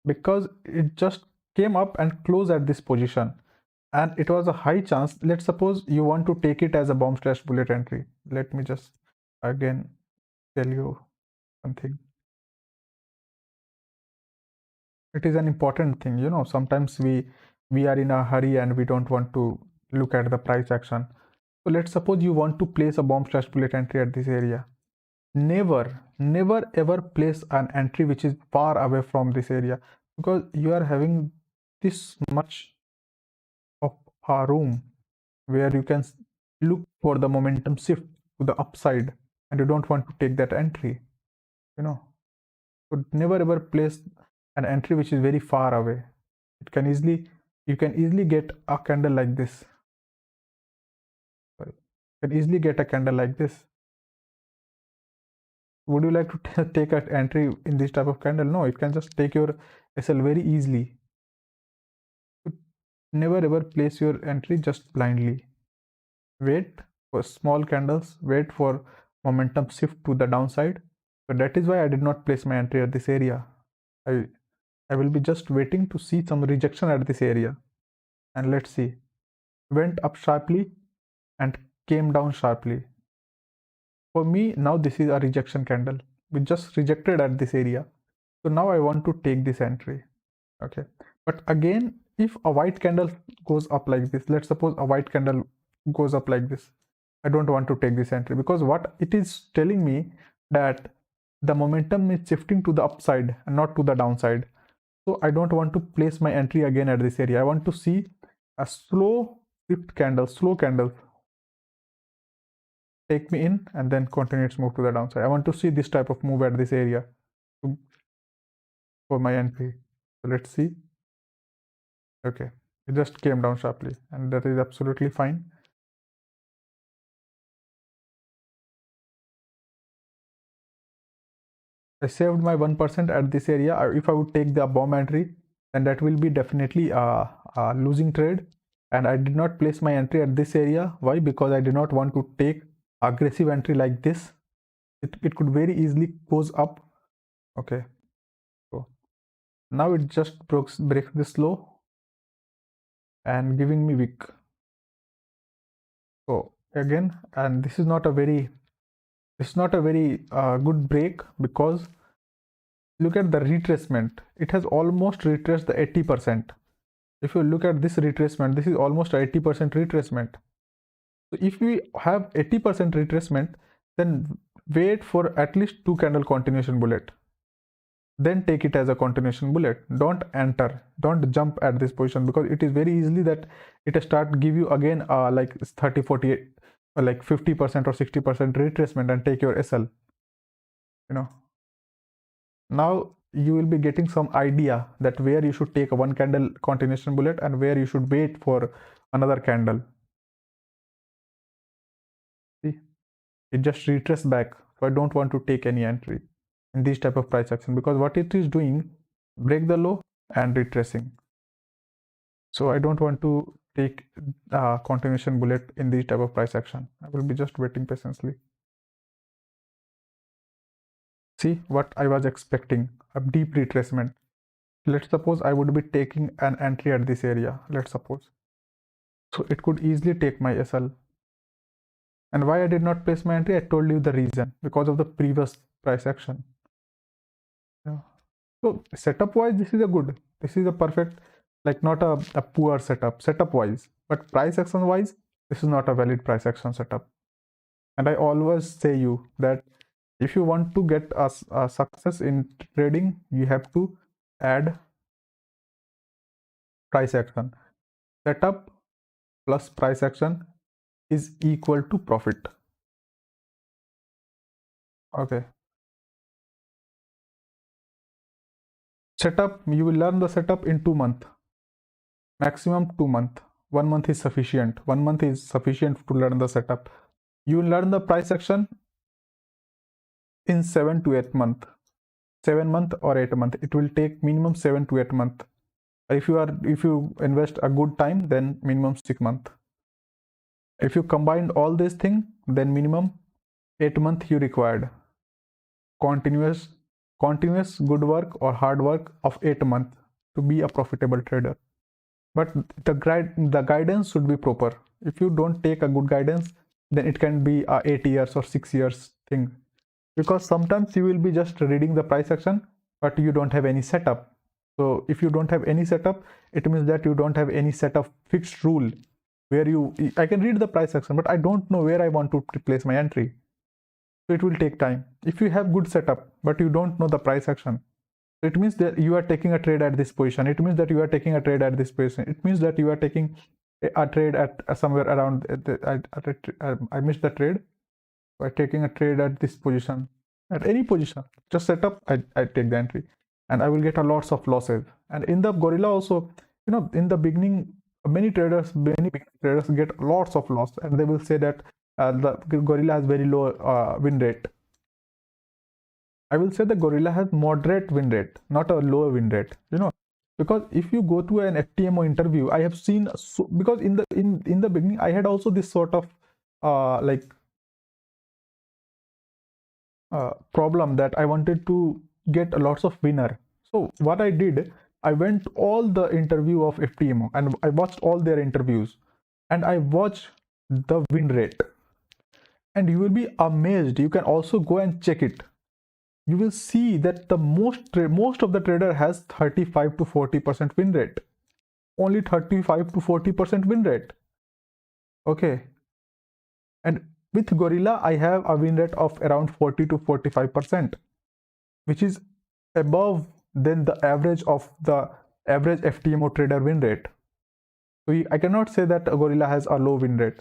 because it just came up and closed at this position, and it was a high chance. Let's suppose you want to take it as a bomb/bullet entry. Let me just again tell you something. It is an important thing, you know. Sometimes we are in a hurry and we don't want to look at the price action. So let's suppose you want to place a bomb/bullet entry at this area. Never ever place an entry which is far away from this area, because you are having this much of a room where you can look for the momentum shift to the upside, and you don't want to take that entry, you know. So never ever place an entry which is very far away. It can easily, you can easily get a candle like this. Sorry. You can easily get a candle like this. Would you like to take an entry in this type of candle? No, it can just take your SL very easily. Never ever place your entry just blindly. Wait for small candles, wait for momentum shift to the downside. So that is why I did not place my entry at this area. I will be just waiting to see some rejection at this area. And let's see. Went up sharply and came down sharply. For me, now this is a rejection candle. We just rejected at this area. So now I want to take this entry. Okay. But again, if a white candle goes up like this, let's suppose a white candle goes up like this, I don't want to take this entry, because what it is telling me that the momentum is shifting to the upside and not to the downside. So I don't want to place my entry again at this area. I want to see a slow candle take me in and then continue its move to the downside. I want to see this type of move at this area for my entry. So let's see. Okay, it just came down sharply, and that is absolutely fine. I saved my 1% at this area. If I would take the bomb entry, then that will be definitely a losing trade. And I did not place my entry at this area. Why? Because I did not want to take aggressive entry like this. It could very easily goes up. Okay, so now it just breaks this low and giving me wick. So again, and this is not a very It's not a very good break, because look at the retracement. It has almost retraced the 80%. If you look at this retracement, this is almost 80% retracement. So if we have 80% retracement, then wait for at least 2 candle continuation bullet. Then take it as a continuation bullet. Don't enter, don't jump at this position, because it is very easily that it start give you again like 30, 48, like 50% or 60% retracement and take your SL. Now you will be getting some idea that where you should take a 1 candle continuation bullet and where you should wait for another candle. See, it just retraced back. So I don't want to take any entry in this type of price action, because what it is doing, break the low and retracing. So I don't want to take continuation bullet in this type of price action. I will be just waiting patiently. See what I was expecting, a deep retracement. Let's suppose I would be taking an entry at this area, let's suppose. So it could easily take my SL. And why I did not place my entry, I told you the reason, because of the previous price action. Yeah. So setup wise, this is a perfect, like not a poor setup wise, but price action wise, this is not a valid price action setup. And I always say you that if you want to get a success in trading, you have to add price action. Setup plus price action is equal to profit. Okay. Setup, you will learn the setup in 2 months, maximum 2 months. 1 month is sufficient. 1 month is sufficient to learn the setup. You will learn the price action in 7 to 8 months. 7 month or 8 month. It will take minimum 7 to 8 month. If you invest a good time, then minimum 6 month. If you combine all these things, then minimum 8 month you required. Continuous good work or hard work of 8 months to be a profitable trader. But the guidance should be proper. If you don't take a good guidance, then it can be a 8 years or 6 years thing, because sometimes you will be just reading the price action but you don't have any setup. So if you don't have any setup, it means that you don't have any set of fixed rule where I can read the price action but I don't know where I want to place my entry. So it will take time. If you have good setup but you don't know the price action, it means that you are taking a trade at this position. It means that you are taking a trade at this position. It means that you are taking a trade at somewhere around I missed the trade by taking a trade at this position, at any position. Just set up, I take the entry, and I will get a lots of losses. And in the Guerrilla also, in the beginning, many beginning traders get lots of loss, and they will say that the Guerrilla has very low win rate. I will say the Guerrilla has moderate win rate, not a low win rate. Because if you go to an FTMO interview, I have seen because in the beginning I had also this sort of problem that I wanted to get lots of winner. So what I did, I went all the interview of FTMO and I watched all their interviews and I watched the win rate, and you will be amazed. You can also go and check it. You will see that the most of the trader has 35 to 40% win rate. Only 35 to 40% win rate. Okay. And with Guerrilla, I have a win rate of around 40 to 45%, which is above than the average of the average FTMO trader win rate. So I cannot say that Guerrilla has a low win rate.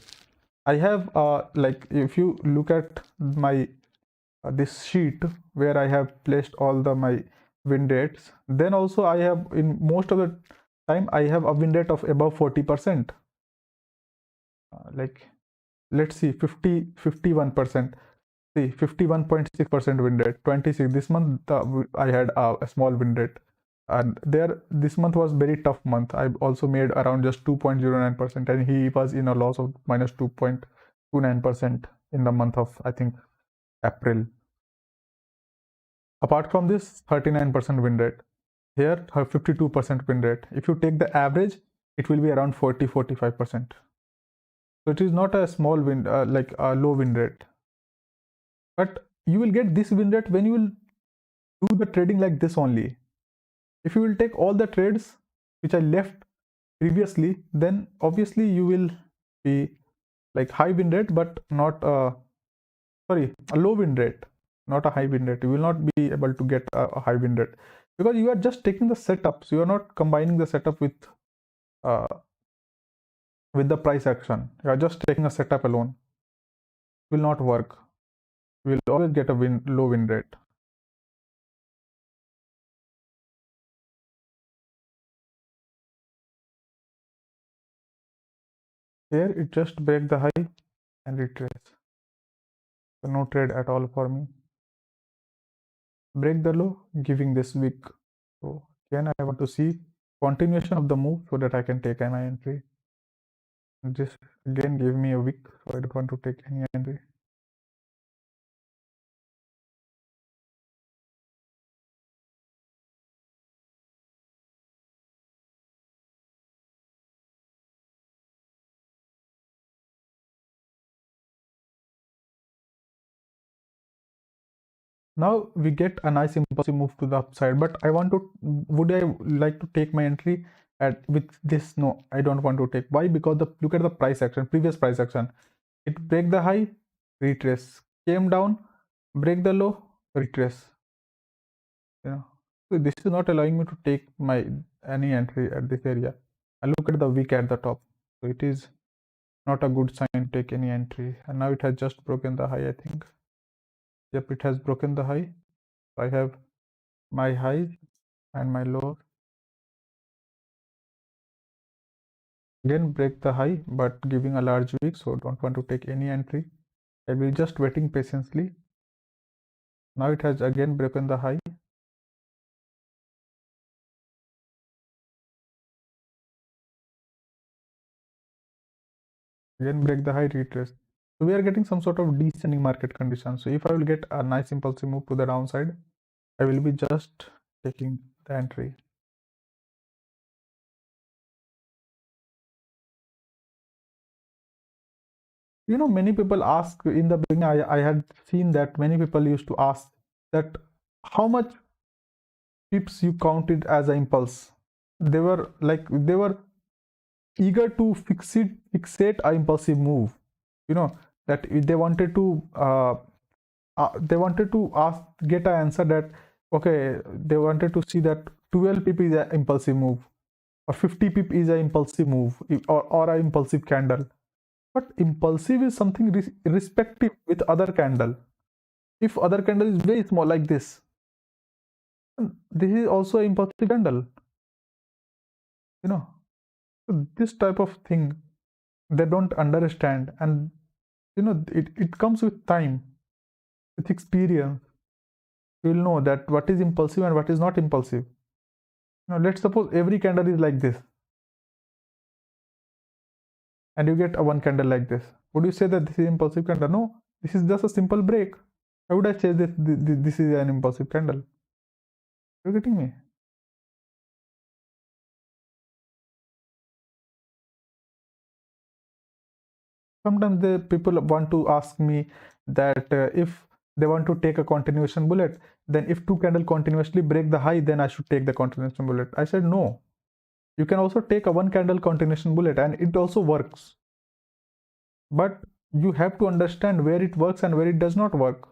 I have like if you look at my this sheet where I have placed all my win rates, then also I have in most of the time I have a win rate of above 40%. Like let's see, 51%. See, 51.6% win rate. 26 this month I had a small win rate, and this month was very tough month. I also made around just 2.09%, and he was in a loss of minus 2.29% in the month of, I think, April. Apart from this, 39% win rate. Here, 52% win rate. If you take the average, it will be around 40-45%. So it is not a small win, like a low win rate. But you will get this win rate when you will do the trading like this only. If you will take all the trades which I left previously, then obviously you will be like high win rate, but not a low win rate, not a high win rate. You will not be able to get a high win rate because you are just taking the setups. You are not combining the setup uh, with the price action. You are just taking a setup alone. It will not work. You will always get a low win rate. Here it just break the high and retrace. So no trade at all for me. Break the low, giving this wick. So again, I want to see continuation of the move so that I can take my entry. This again gave me a wick, so I don't want to take any entry. Now we get a nice impulsive move to the upside, but would I like to take my entry at with this? No, I don't want to take. Why? Because look at the price action, previous price action. It break the high, retrace, came down, break the low, retrace. So this is not allowing me to take my any entry at this area. I look at the wick at the top. So it is not a good sign to take any entry. And now it has just broken the high, I think. Yep, it has broken the high. So I have my highs and my low. Again break the high, but giving a large wick, so don't want to take any entry. I will just waiting patiently. Now it has again broken the high. Again break the high, retrace. So we are getting some sort of descending market condition. So if I will get a nice impulsive move to the downside, I will be just taking the entry. Many people ask in the beginning, I had seen that many people used to ask that how much pips you counted as an impulse. They were eager to fixate a impulsive move. You know that they wanted to ask get an answer that okay, they wanted to see that 12 pip is an impulsive move or 50 pip is an impulsive move or an impulsive candle. But impulsive is something irrespective with other candle. If other candle is very small like this is also an impulsive candle. You know, so this type of thing they don't understand, and it comes with time, with experience. You will know that what is impulsive and what is not impulsive. Let's suppose every candle is like this, and you get a one candle like this. Would you say that this is impulsive candle? No, this is just a simple break. How would I say this is an impulsive candle? You're getting me? Sometimes the people want to ask me that if they want to take a continuation bullet, then if two candle continuously break the high, then I should take the continuation bullet. I said no. You can also take a one candle continuation bullet and it also works, but you have to understand where it works and where it does not work.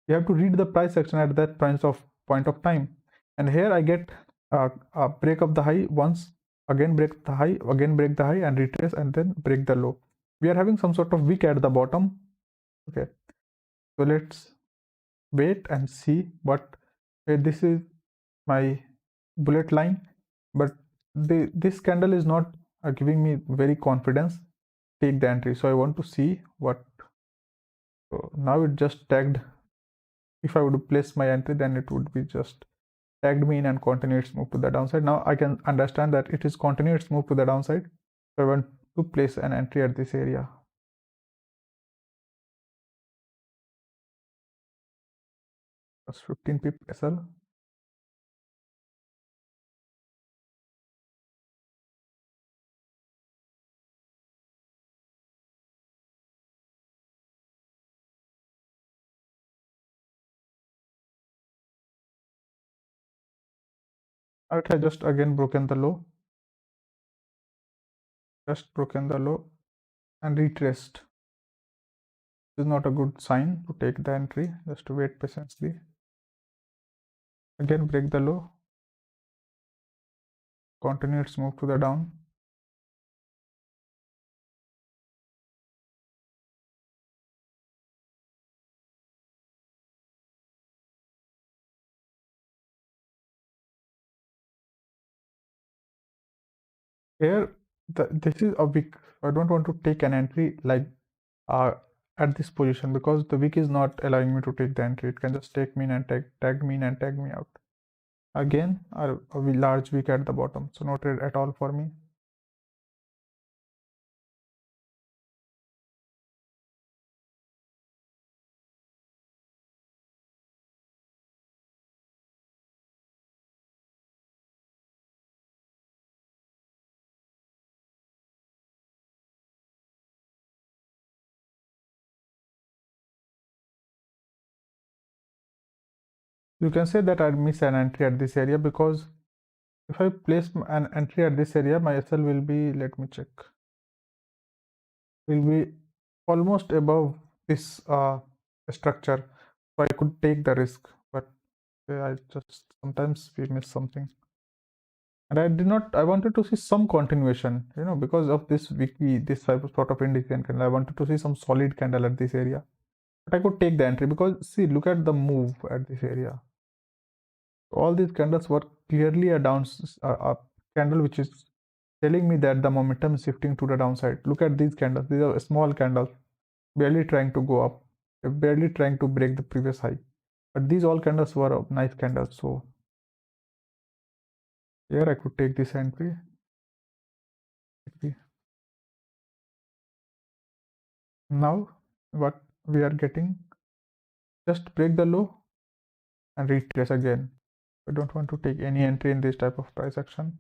You have to read the price action at that point of time. And here I get a break of the high once, again break the high, again break the high and retrace, and then break the low. We are having some sort of wick at the bottom. Okay, so let's wait and see what this is my bullet line, but this candle is not giving me very confidence take the entry. So I want to see what. So now it just tagged. If I would place my entry, then it would be just tagged me in and continue its move to the downside. Now I can understand that it is continue its move to the downside. So I want to place an entry at this area. That's 15 pip SL. it has just again broken the low, and retraced. This is not a good sign to take the entry. Just to wait patiently. Again break the low, continue its move to the down. Here, this is a wick. I don't want to take an entry like uh, at this position because the wick is not allowing me to take the entry. It can just take me in and tag me in and tag me out. Again, a large wick at the bottom, so no trade at all for me. You can say that I miss an entry at this area because if I place an entry at this area, my SL will be, let me check, will be almost above this structure. So I could take the risk, but I just sometimes we miss something. And I did not, I wanted to see some continuation, because of this wiki, this type of sort of indication candle. I wanted to see some solid candle at this area. But I could take the entry because see, look at the move at this area. All these candles were clearly a candle which is telling me that the momentum is shifting to the downside. Look at these candles. These are small candles, barely trying to go up, barely trying to break the previous high. But these all candles were nice candles. So here I could take this entry. Now what we are getting, just break the low and retrace again. I don't want to take any entry in this type of price action.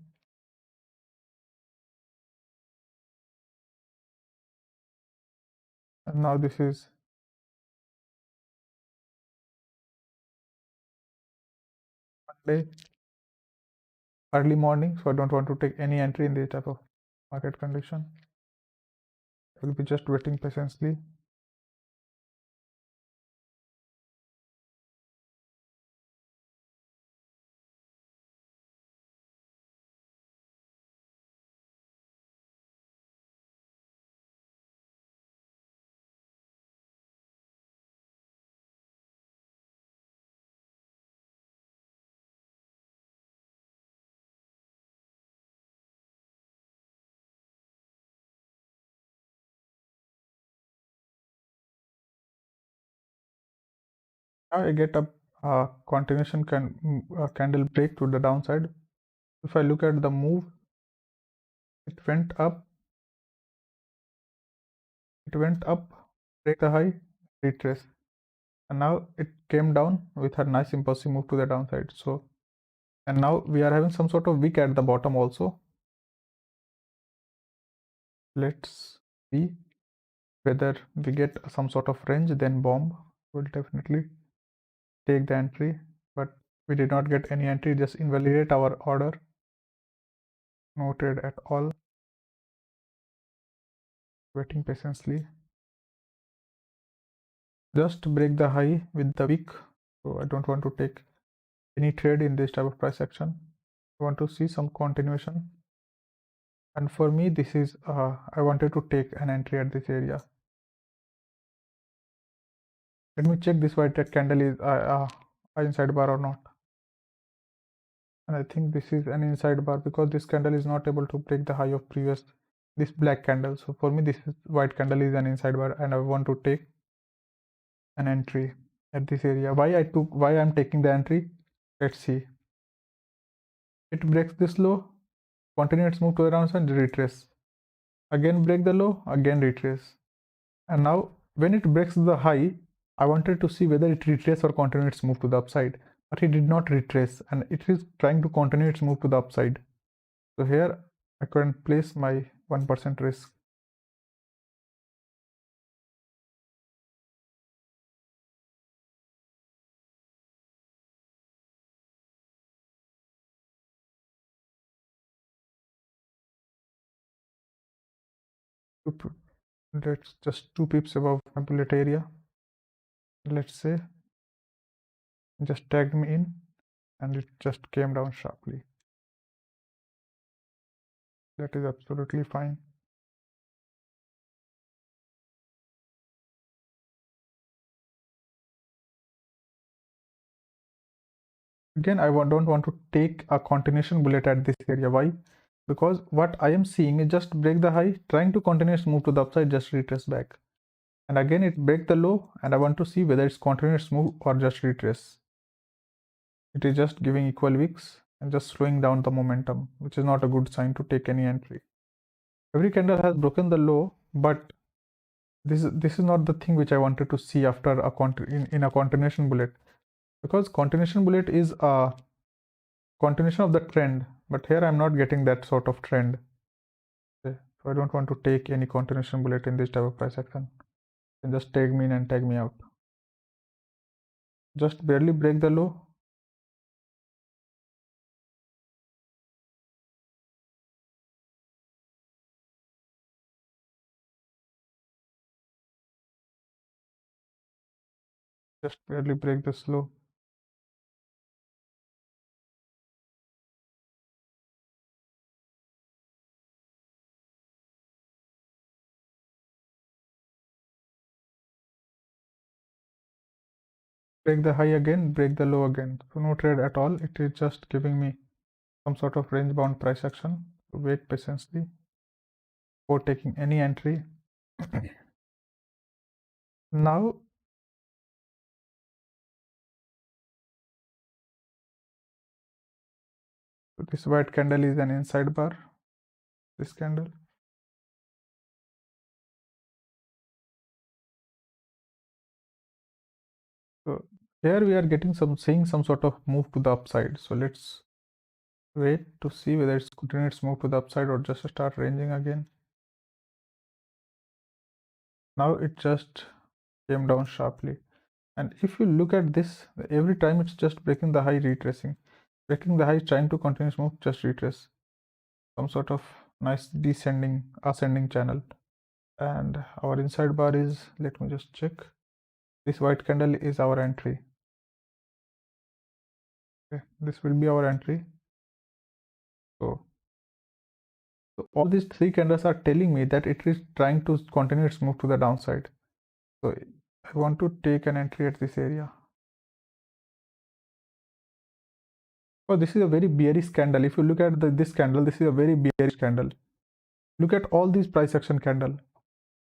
And now this is Monday, early morning, so I don't want to take any entry in this type of market condition. I will be just waiting patiently. Now I get a continuation candle break to the downside. If I look at the move, it went up, break the high, retrace, and now it came down with a nice impulsive move to the downside. So, and now we are having some sort of wick at the bottom also. Let's see whether we get some sort of range, then bomb. Will definitely take the entry, but we did not get any entry, just invalidate our order. No trade at all. Waiting patiently. Just break the high with the wick. So I don't want to take any trade in this type of price action. I want to see some continuation. And for me, this is I wanted to take an entry at this area. Let me check this white candle is inside bar or not. And I think this is an inside bar because this candle is not able to break the high of previous this black candle. So for me, this is white candle is an inside bar, and I want to take an entry at this area. Why I'm taking the entry? Let's see. It breaks this low, continue its move to the downside, and retrace. Again break the low, again retrace. And now when it breaks the high, I wanted to see whether it retrace or continue its move to the upside. But it did not retrace, and it is trying to continue its move to the upside. So here I can place my 1% risk. let's just 2 pips above my bullet area. Let's say just tagged me in and it just came down sharply. That is absolutely fine. Again, I don't want to take a continuation bullet at this area. Why? Because what I am seeing is just break the high, trying to continuously move to the upside, just retrace back. And again, it break the low, and I want to see whether it's continuous move or just retrace. It is just giving equal wicks and just slowing down the momentum, which is not a good sign to take any entry. Every candle has broken the low, but this is not the thing which I wanted to see after a in a continuation bullet, because continuation bullet is a continuation of the trend, but here I'm not getting that sort of trend. Okay, so I don't want to take any continuation bullet in this type of price action. And just tag me in and tag me out. Just barely break the low. Just barely break this low. Break the high again, break the low again. So no trade at all. It is just giving me some sort of range bound price action. So wait patiently before taking any entry. Now this white candle is an inside bar. This candle. So here we are getting seeing some sort of move to the upside. So let's wait to see whether it's continues move to the upside or just start ranging again. Now it just came down sharply. And if you look at this, every time it's just breaking the high, retracing, breaking the high, trying to continuous move, just retrace. Some sort of nice descending, ascending channel. And our inside bar is, let me just check. This white candle is our entry. Okay, this will be our entry. So all these 3 candles are telling me that it is trying to continue its move to the downside. So I want to take an entry at this area. Oh, this is a very bearish candle. If you look at this candle, this is a very bearish candle. Look at all these price action candle.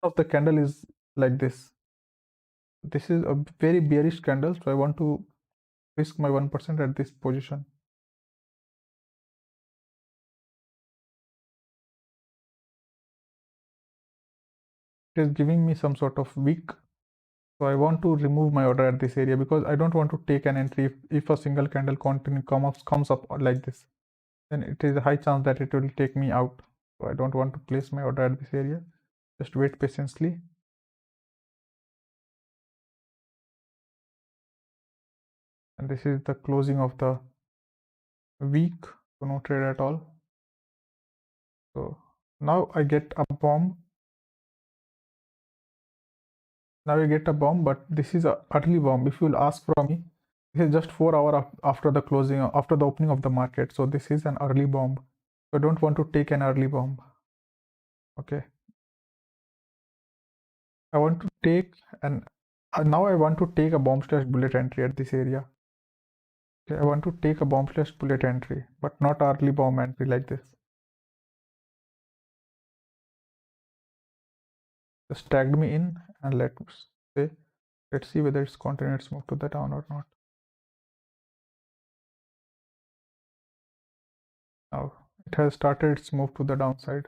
Of the candle is like this. This is a very bearish candle, so I want to risk my 1% at this position. It is giving me some sort of wick, so I want to remove my order at this area because I don't want to take an entry if a single candle comes up like this. Then it is a high chance that it will take me out. So I don't want to place my order at this area. Just wait patiently. And this is the closing of the week, so no trade at all. So now I get a bomb. Now I get a bomb, but this is a early bomb. If you will ask from me, this is just 4 hours after the closing, after the opening of the market. So this is an early bomb. So I don't want to take an early bomb. Okay. I want to take an now I want to take a bomb slash bullet entry at this area. Okay, I want to take a bomb slash bullet entry, but not early bomb entry like this. Just tagged me in and let's see whether it's continues move to the down or not. Now it has started its move to the downside.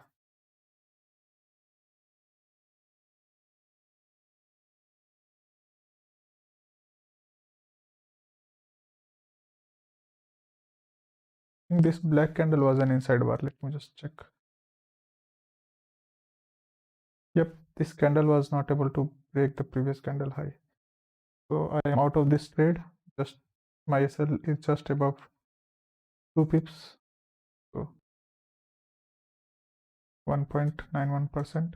I think this black candle was an inside bar. Let me just check. Yep, this candle was not able to break the previous candle high. So I am out of this trade. Just my SL is just above 2 pips. So 1.91%.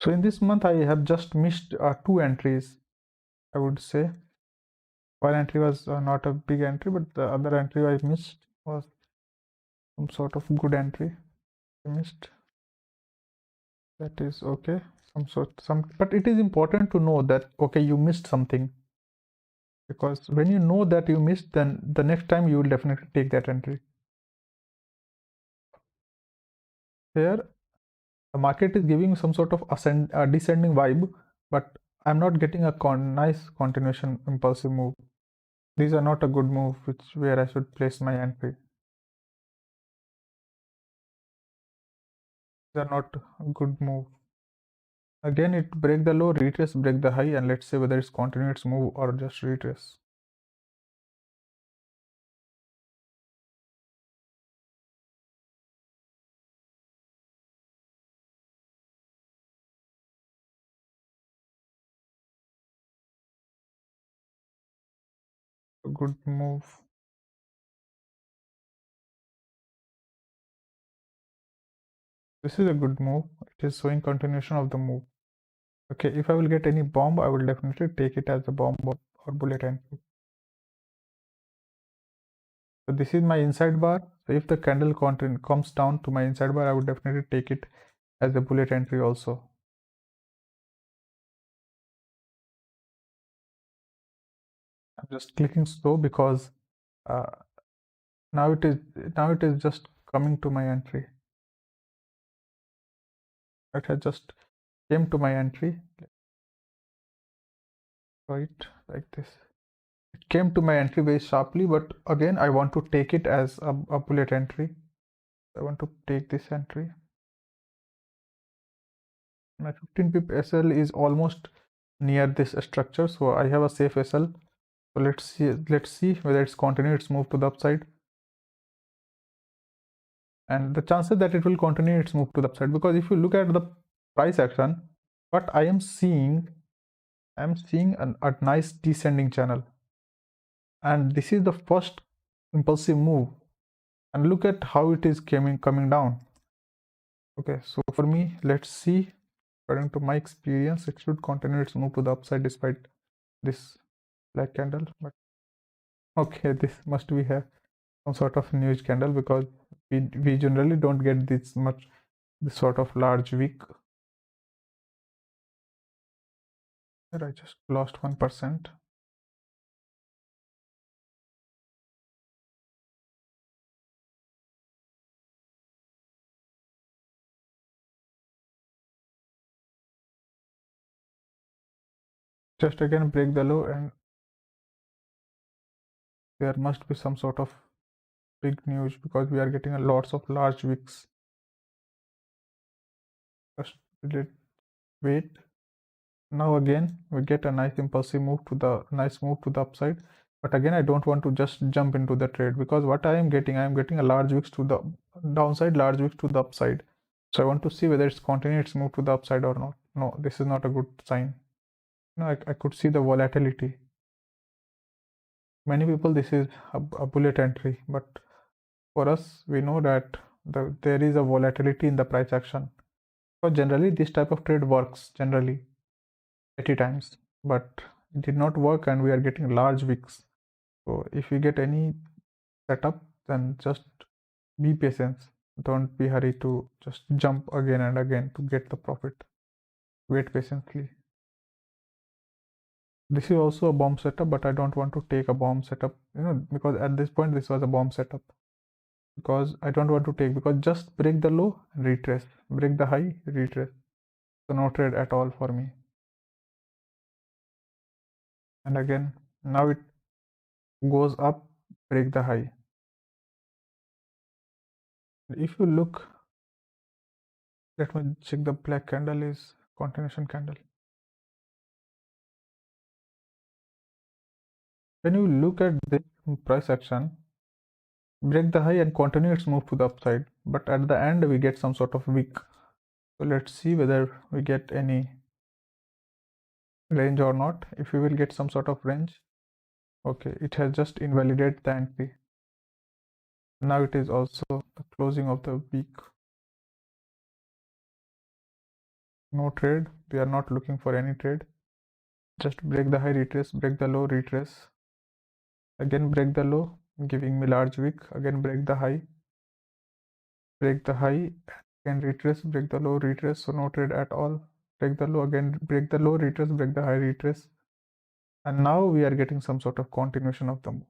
So in this month I have just missed two entries, I would say. One entry was not a big entry, but the other entry I missed was some sort of good entry I missed. That is okay. But it is important to know that okay, you missed something, because when you know that you missed, then the next time you will definitely take that entry. Here, the market is giving some sort of descending vibe, but I'm not getting a nice continuation impulsive move. These are not a good move, where I should place my entry. These are not a good move. Again, it break the low, retrace, break the high, and let's see whether it's continue its move or just retrace. A good move. This is a good move. It is showing continuation of the move. Okay, if I will get any bomb, I will definitely take it as a bomb or bullet entry. So this is my inside bar. So if the candle content comes down to my inside bar, I would definitely take it as a bullet entry also. I'm just clicking slow because uh, now it is just coming to my entry. It has just came to my entry. Right, like this. It came to my entry very sharply, but again I want to take it as a bullet entry. I want to take this entry. My 15 pip SL is almost near this structure, so I have a safe SL. So let's see whether it's continue its move to the upside, and the chances that it will continue its move to the upside, because if you look at the price action, what I am seeing, a nice descending channel, and this is the first impulsive move, and look at how it is coming down. Okay, so for me, let's see. According to my experience, it should continue its move to the upside despite this black candle. But okay, this must be have some sort of news candle, because we generally don't get this sort of large wick. Here I just lost 1%. Just again break the low, and there must be some sort of big news, because we are getting a lots of large wicks. Just wait. Now again we get a nice impulsive move to the upside, but again I don't want to just jump into the trade, because what I am getting a large wicks to the downside, large wicks to the upside. So I want to see whether it's continuing its move to the upside or not. No, this is not a good sign. No, I could see the volatility. Many people, this is a bullet entry, but for us, we know that there is a volatility in the price action. So generally this type of trade works generally 80 times, but it did not work, and we are getting large wicks. So if we get any setup, then just be patient. Don't be hurry to just jump again and again to get the profit. Wait patiently. This is also a bomb setup, but I don't want to take a bomb setup, because at this point this was a bomb setup. Because I don't want to take, because just break the low, retrace, break the high, retrace. So no trade at all for me. And again, now it goes up, break the high. If you look, let me check, the black candle is continuation candle. When you look at this price action, break the high and continue its move to the upside, but at the end we get some sort of wick. So let's see whether we get any range or not. If we will get some sort of range, okay, it has just invalidated the entry. Now it is also the closing of the week. no trade. We are not looking for any trade. Just break the high, retrace, break the low, retrace, again break the low, giving me large wick, again break the high, again retrace, break the low, retrace, so no trade at all. Break the low, again break the low, retrace, break the high, retrace, and now we are getting some sort of continuation of the move.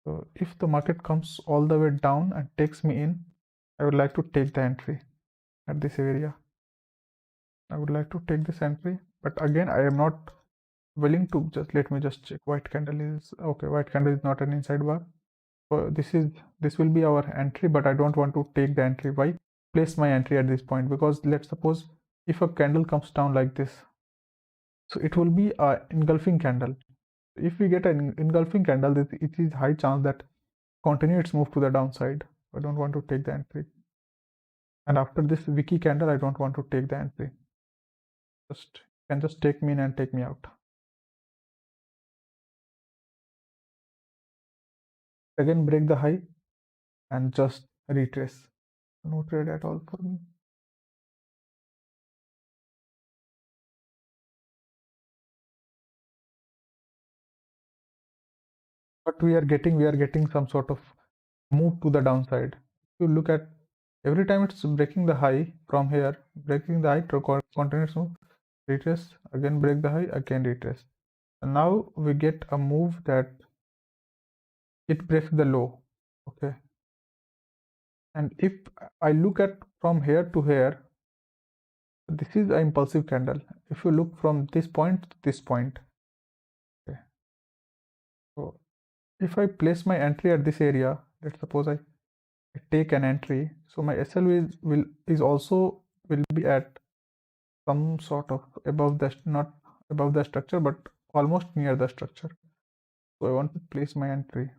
So if the market comes all the way down and takes me in, I would like to take the entry at this area. I would like to take this entry, but again I am not willing to just let me just check. White candle is okay. White candle is not an inside bar. So this will be our entry, but I don't want to take the entry. Why? Place my entry at this point, because let's suppose if a candle comes down like this, so it will be a engulfing candle. If we get an engulfing candle, it is high chance that continue its move to the downside. I don't want to take the entry. And after this wiki candle, I don't want to take the entry. Just can just take me in and take me out. Again break the high and just retrace. No trade at all for me. But we are getting some sort of move to the downside. If you look at every time it's breaking the high from here, breaking the high to continuous move, retrace, again break the high, again retrace. And now we get a move that it breaks the low. Okay. And if I look at from here to here, this is an impulsive candle. If you look from this point to this point, okay. So if I place my entry at this area, let's suppose I take an entry, so my SL is also will be at some sort of above the, not above the structure, but almost near the structure. So I want to place my entry.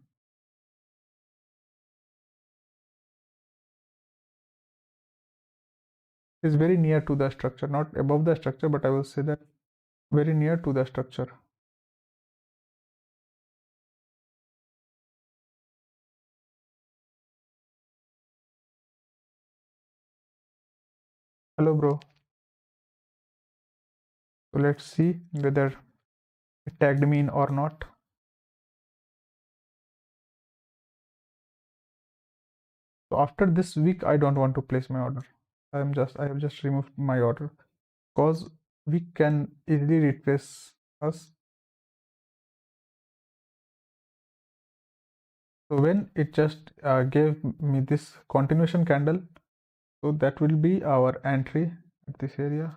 It is very near to the structure, not above the structure, but I will say that very near to the structure. Hello, bro. So let's see whether it tagged me in or not. So after this week, I don't want to place my order. I have just removed my order because we can easily retrace us. So when it just gave me this continuation candle, so that will be our entry at this area.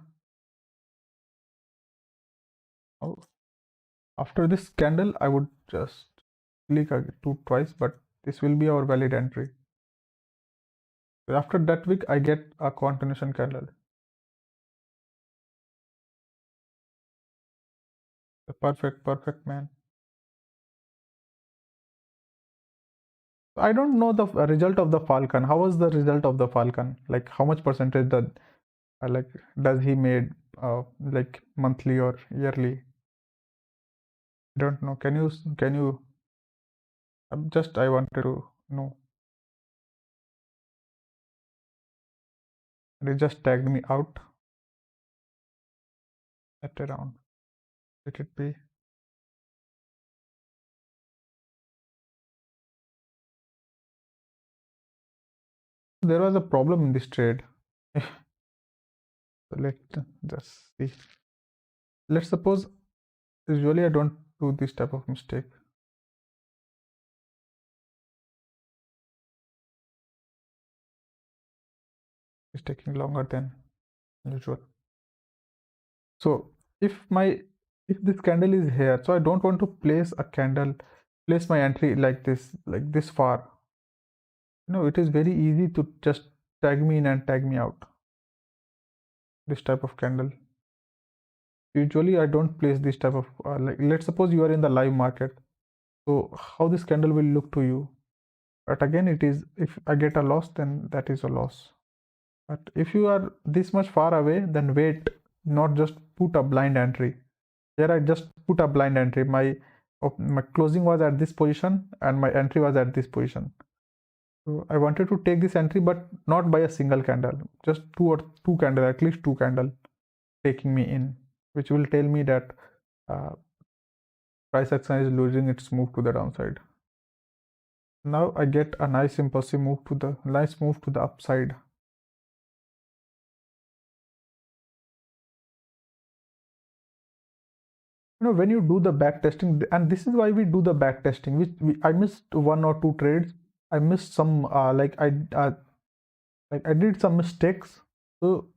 Oh, after this candle, I would just click twice, but this will be our valid entry. So after that week, I get a continuation candle. Perfect, man. I don't know the result of the Falcon. How was the result of the Falcon? Like how much percentage that like does he made like monthly or yearly? I don't know. Can you just I wanted to know. And it just tagged me out at around. Let it be. There was a problem in this trade. So let's just see. Let's suppose usually I don't do this type of mistake. It's taking longer than usual. So if this candle is here, so I don't want to place my entry like this far. It is very easy to just tag me in and tag me out. This type of candle. Usually I don't place this type of like, let's suppose you are in the live market. So how this candle will look to you? But again, it is, if I get a loss, then that is a loss. But if you are this much far away, then wait, not just put a blind entry. Here I just put a blind entry. My closing was at this position and my entry was at this position. So I wanted to take this entry, but not by a single candle, just two candle, at least two candle taking me in, which will tell me that uh, price action is losing its move to the downside. Now I get a nice impulsive move to the upside. When you do the back testing, and this is why we do the back testing, which I missed one or two trades. I missed some like I did some mistakes. So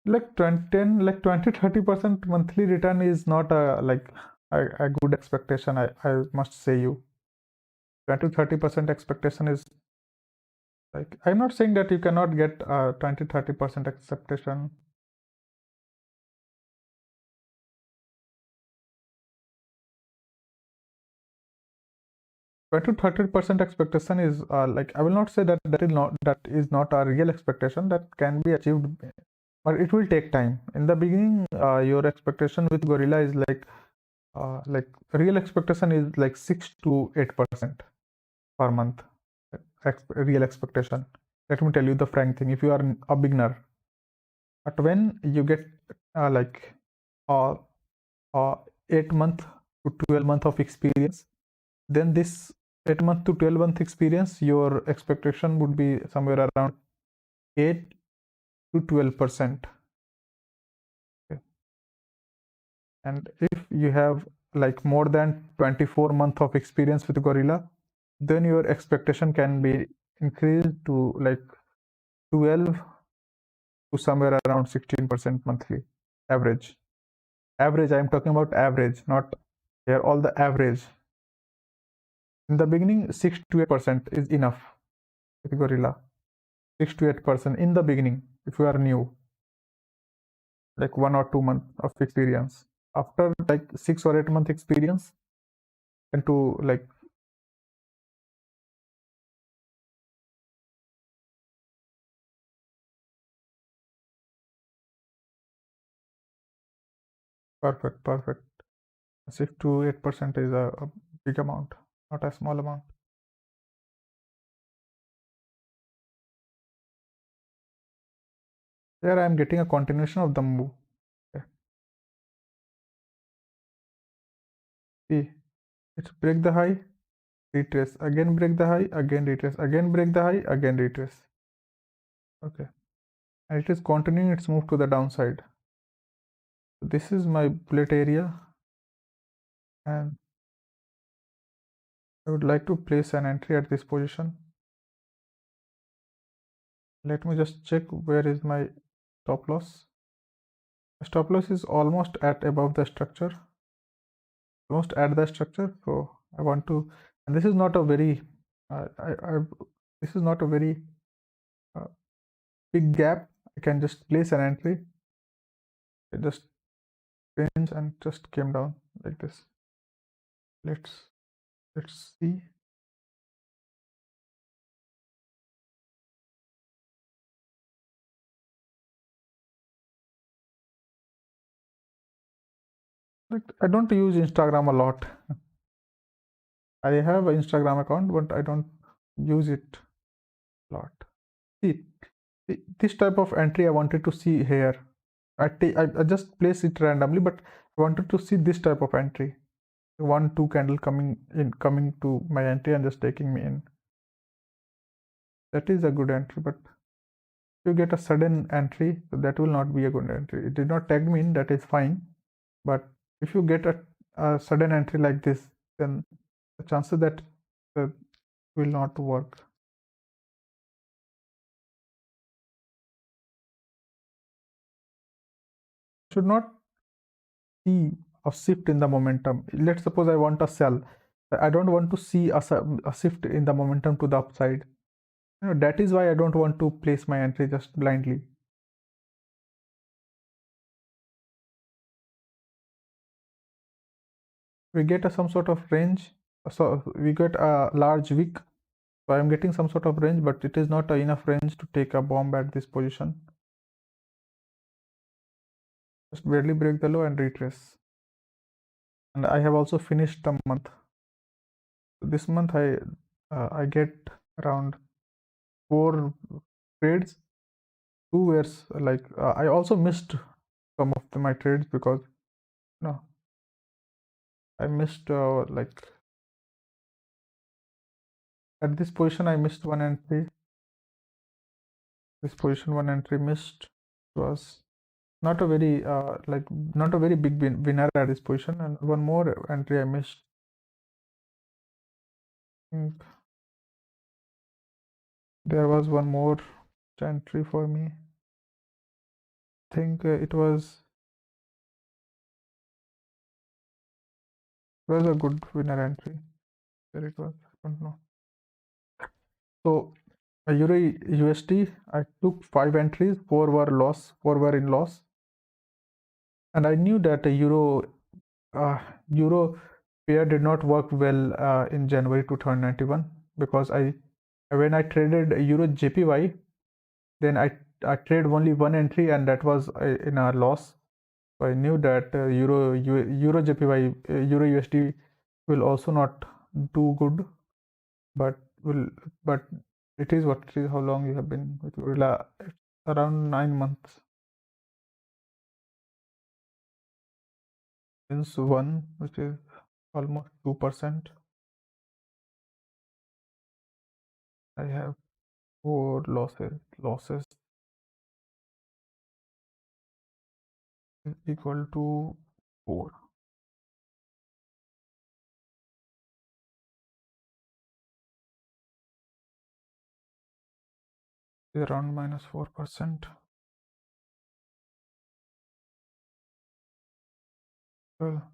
like 20-30% monthly return is not a good expectation. I must say you 20-30% expectation is like, I'm not saying that you cannot get 20-30% expectation. But to 30% expectation is like, I will not say that is not a real expectation that can be achieved, but it will take time. In the beginning, your expectation with Gorilla is like real expectation is like 6 to 8% per month. Real expectation. Let me tell you the frank thing. If you are a beginner, but when you get like uh, uh, 8 month to 12 month of experience, then this 8 month to 12 month experience, your expectation would be somewhere around 8 to 12%. Okay. And if you have like more than 24 month of experience with Gorilla, then your expectation can be increased to like 12 to somewhere around 16% monthly average. Average, I'm talking about average, not here all the average. In the beginning, 6 to 8% is enough with Gorilla. 6 to 8% in the beginning if you are new, like 1 or 2 months of experience. After like 6 or 8 month experience, and to like perfect. 6 to 8% is a big amount, not a small amount. Here I am getting a continuation of the move. Okay. See, it's break the high, retrace, again break the high, again retrace, again break the high, again retrace. Okay, and it is continuing its move to the downside. This is my bullet area, and I would like to place an entry at this position. Let me just check where is my stop loss. Stop loss is almost at above the structure, almost at the structure. So I want to, and this is not a very, this is not a very uh, big gap. I can just place an entry. It just changed and just came down like this. Let's see. Like, I don't use Instagram a lot. I have an Instagram account, but I don't use it a lot. See, this type of entry I wanted to see here. I just place it randomly, but I wanted to see this type of entry. 1 2 candle coming to my entry and just taking me in. That is a good entry, but if you get a sudden entry, that will not be a good entry. It did not tag me in, that is fine. But if you get a sudden entry like this, then the chances that will not work. Should not see a shift in the momentum. Let's suppose I want to sell. I don't want to see a shift in the momentum to the upside. That is why I don't want to place my entry just blindly. We get some sort of range, So we get a large wick. So I'm getting some sort of range, but it is not enough range to take a bomb at this position. Just barely break the low and retrace. And I have also finished the month. This month I get around 4 trades. 2 years, like I also missed some of my trades because no, I missed like at this position I missed one entry. This position one entry missed. It was not a very like not a very big winner at this position, and one more entry I missed. Mm, there was one more entry for me. I think it was a good winner entry. There it was. I don't know. So Euro USD, I took 5 entries. Four were loss. Four were in loss, and I knew that Euro pair did not work well in January 2021 because I when I traded Euro JPY, then I traded only one entry and that was in a loss. So I knew that Euro JPY Euro USD will also not do good, but will but it is what it is. How long you have been with Guerrilla? It's around 9 months. Since one, which is almost 2%. I have four losses. Losses is equal to 4. Around minus 4%. Well,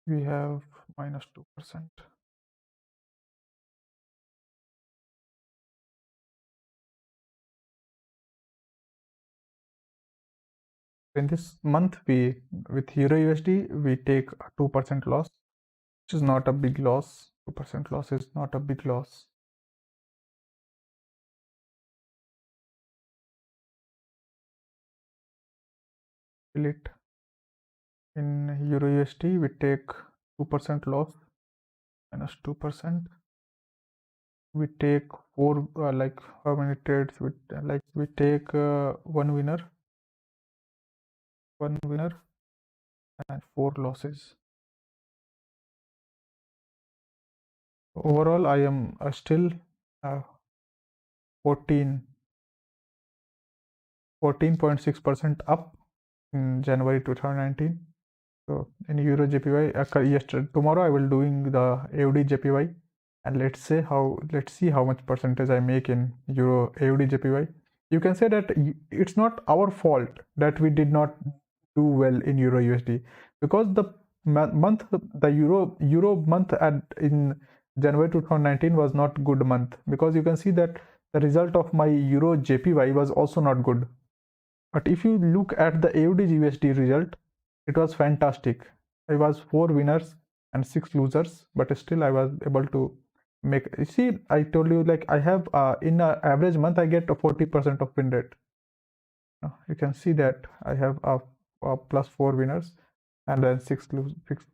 we have minus 2%. In this month, we with Euro USD we take a 2% loss, which is not a big loss. 2% loss is not a big loss. Fill it in Euro USD, we take 2% loss minus 2%. We take four like how many trades? We take one winner and four losses. Overall, I am still uh, 14.6% up in January 2019. So in Euro JPY, yesterday tomorrow I will doing the AUD JPY, and let's see how much percentage I make in Euro AUD JPY. You can say that it's not our fault that we did not do well in Euro USD because the month the Euro month at in January 2019 was not good month, because you can see that the result of my Euro JPY was also not good. But if you look at the AUD USD result, it was fantastic. I was 4 winners and 6 losers, but still I was able to make. You see, I told you, like, I have in an average month I get a 40% of win rate. You can see that I have a plus 4 winners and then 6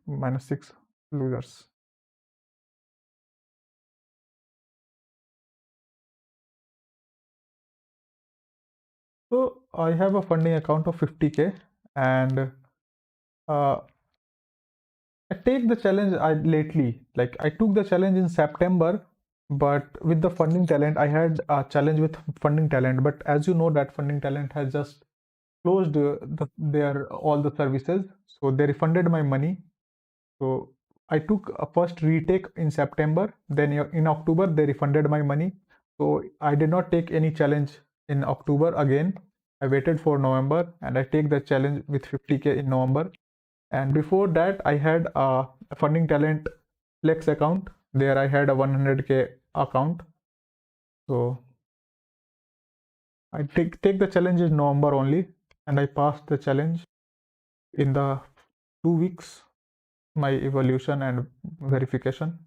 minus 6 losers. So I have a funding account of 50K, and uh, I take the challenge. I took the challenge in September, but with the funding talent, I had a challenge with funding talent. But as you know, that funding talent has just closed their all the services, so they refunded my money. So I took a first retake in September. Then in October they refunded my money. So I did not take any challenge in October again. I waited for November and I take the challenge with 50K in November. And before that, I had a funding talent flex account. There I had a 100K account. So I take the challenge in November only, and I passed the challenge in the 2 weeks. my evolution and verification.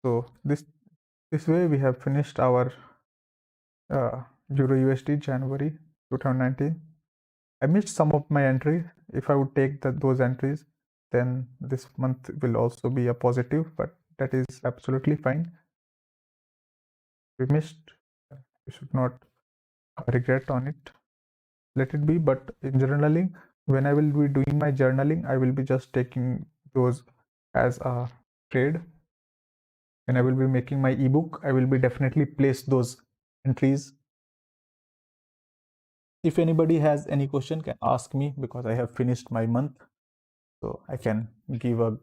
So this way we have finished our Euro USD January 2019. I missed some of my entries. If I would take those entries, then this month will also be a positive, but that is absolutely fine. We missed, we should not regret on it. Let it be. But in journaling, when I will be doing my journaling, I will be just taking those as a trade. When I will be making my ebook, I will be definitely place those entries. If anybody has any question, can ask me, because I have finished my month, so I can give a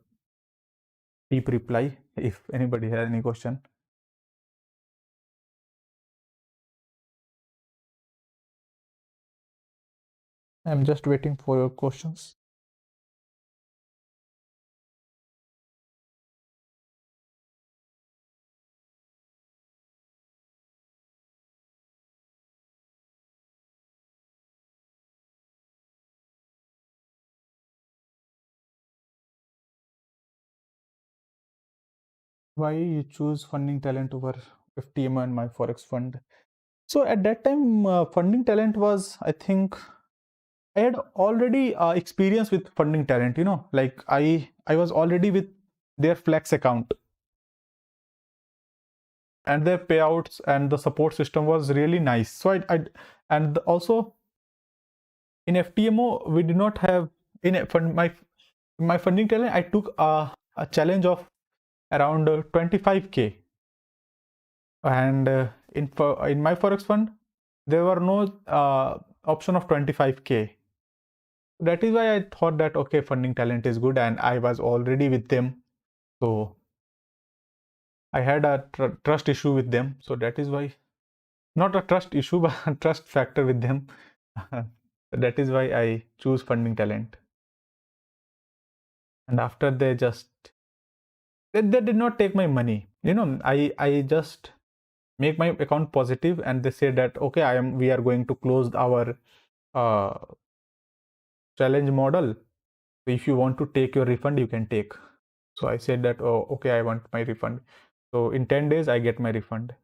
deep reply if anybody has any question. I'm just waiting for your questions. Why you choose funding talent over FTMO and my forex fund? So at that time, funding talent was, I think, I had already experience with funding talent. Like I was already with their flex account, and their payouts and the support system was really nice. So I and also in FTMO we did not have in my funding talent. I took a challenge of around 25K, and in my forex fund there were no option of 25K. That is why I thought that okay, funding talent is good, and I was already with them, so I had a trust issue with them. So that is why, not a trust issue, but a trust factor with them. That is why I choose funding talent. And after they did not take my money. I just make my account positive, and they say that okay, we are going to close our uh, challenge model. So if you want to take your refund, you can take. So I said that, oh, okay, I want my refund. So in 10 days, I get my refund.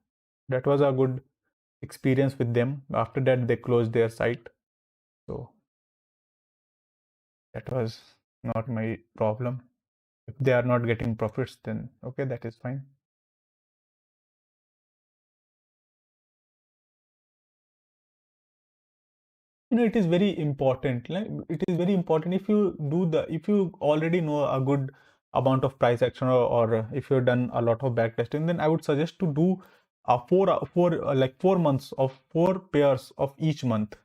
That was a good experience with them. After that, they closed their site. So that was not my problem. If they are not getting profits, then okay, that is fine. It is very important. Like, it is very important if you already know a good amount of price action, or if you've done a lot of back testing, then I would suggest to do like 4 months of 4 pairs of each month,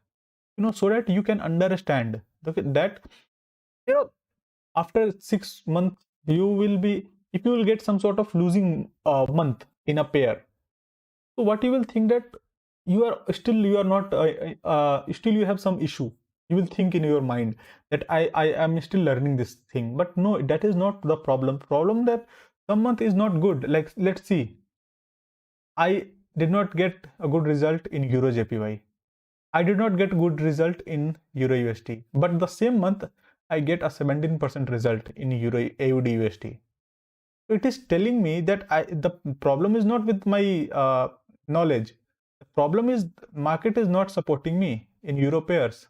so that you can understand that you know after 6 months you will be, if you will get some sort of losing month in a pair, so what you will think that you are not still you have some issue. You will think in your mind that I am still learning this thing, but no, that is not the problem that some month is not good. Like, let's see, I did not get a good result in Euro JPY. I did not get good result in Euro USD, but the same month I get a 17% result in Euro AUD USD. It is telling me that the problem is not with my knowledge. The problem is market is not supporting me in euro pairs,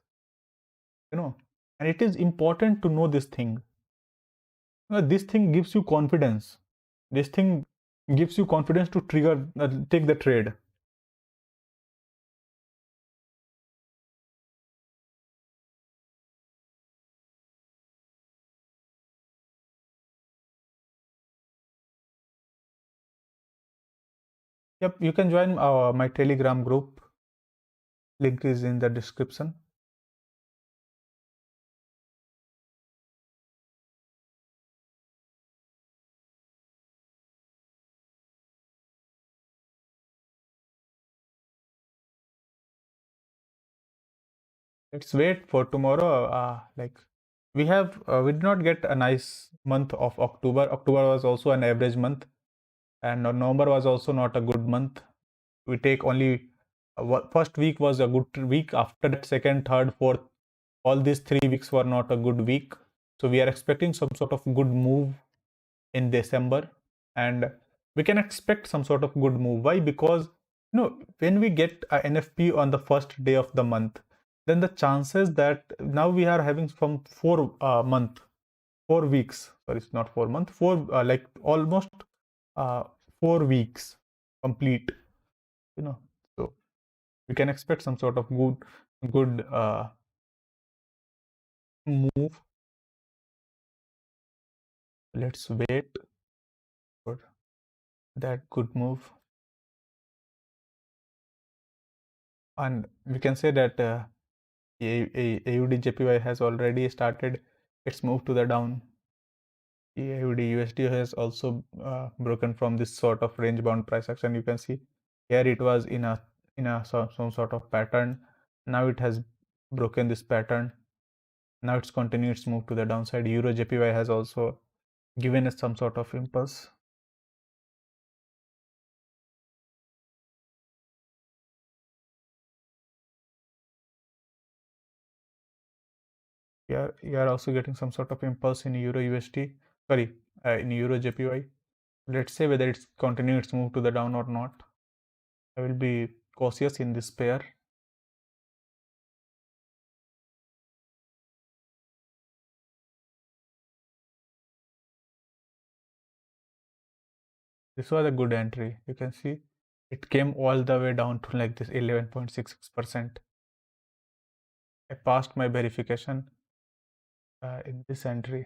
and it is important to know this thing. This thing gives you confidence. This thing gives you confidence to take the trade. Yep, you can join my Telegram group. Link is in the description. Let's wait for tomorrow. Like, we did not get a nice month of October. October was also an average month, and November was also not a good month. We take only first week was a good week. After that, second, third, fourth, all these 3 weeks were not a good week. So we are expecting some sort of good move in December, and we can expect some sort of good move. Why? Because when we get a NFP on the first day of the month, then the chances that now we are having from 4 weeks. Sorry, it's not 4 month. Like almost 4 weeks complete. So we can expect some sort of good move. Let's wait for that good move, and we can say that AUD JPY has already started its move to the down. AUD USD has also broken from this sort of range bound price action. You can see here it was in a some sort of pattern. Now it has broken this pattern. Now it's continued its move to the downside. Euro JPY has also given us some sort of impulse. You are also getting some sort of impulse in Euro USD. Sorry, in Euro JPY. Let's say whether it's continued its move to the down or not. I will be cautious in this pair. This was a good entry. You can see it came all the way down to like this 11.66%. I passed my verification in this entry.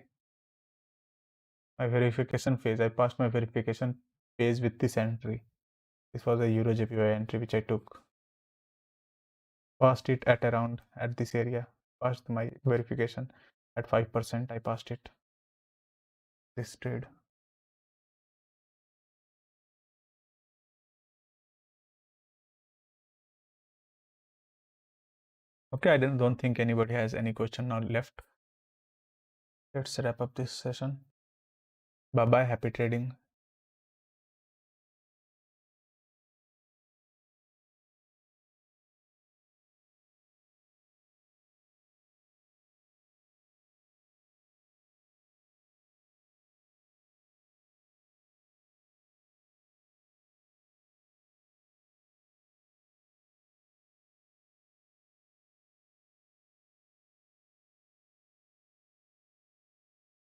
My verification phase. I passed my verification phase with this entry. This was a Euro JPY entry which I took. Passed it at this area. Passed my verification at 5%. I passed it. This trade. Okay, I don't think anybody has any question now left. Let's wrap up this session. Bye bye. Happy trading.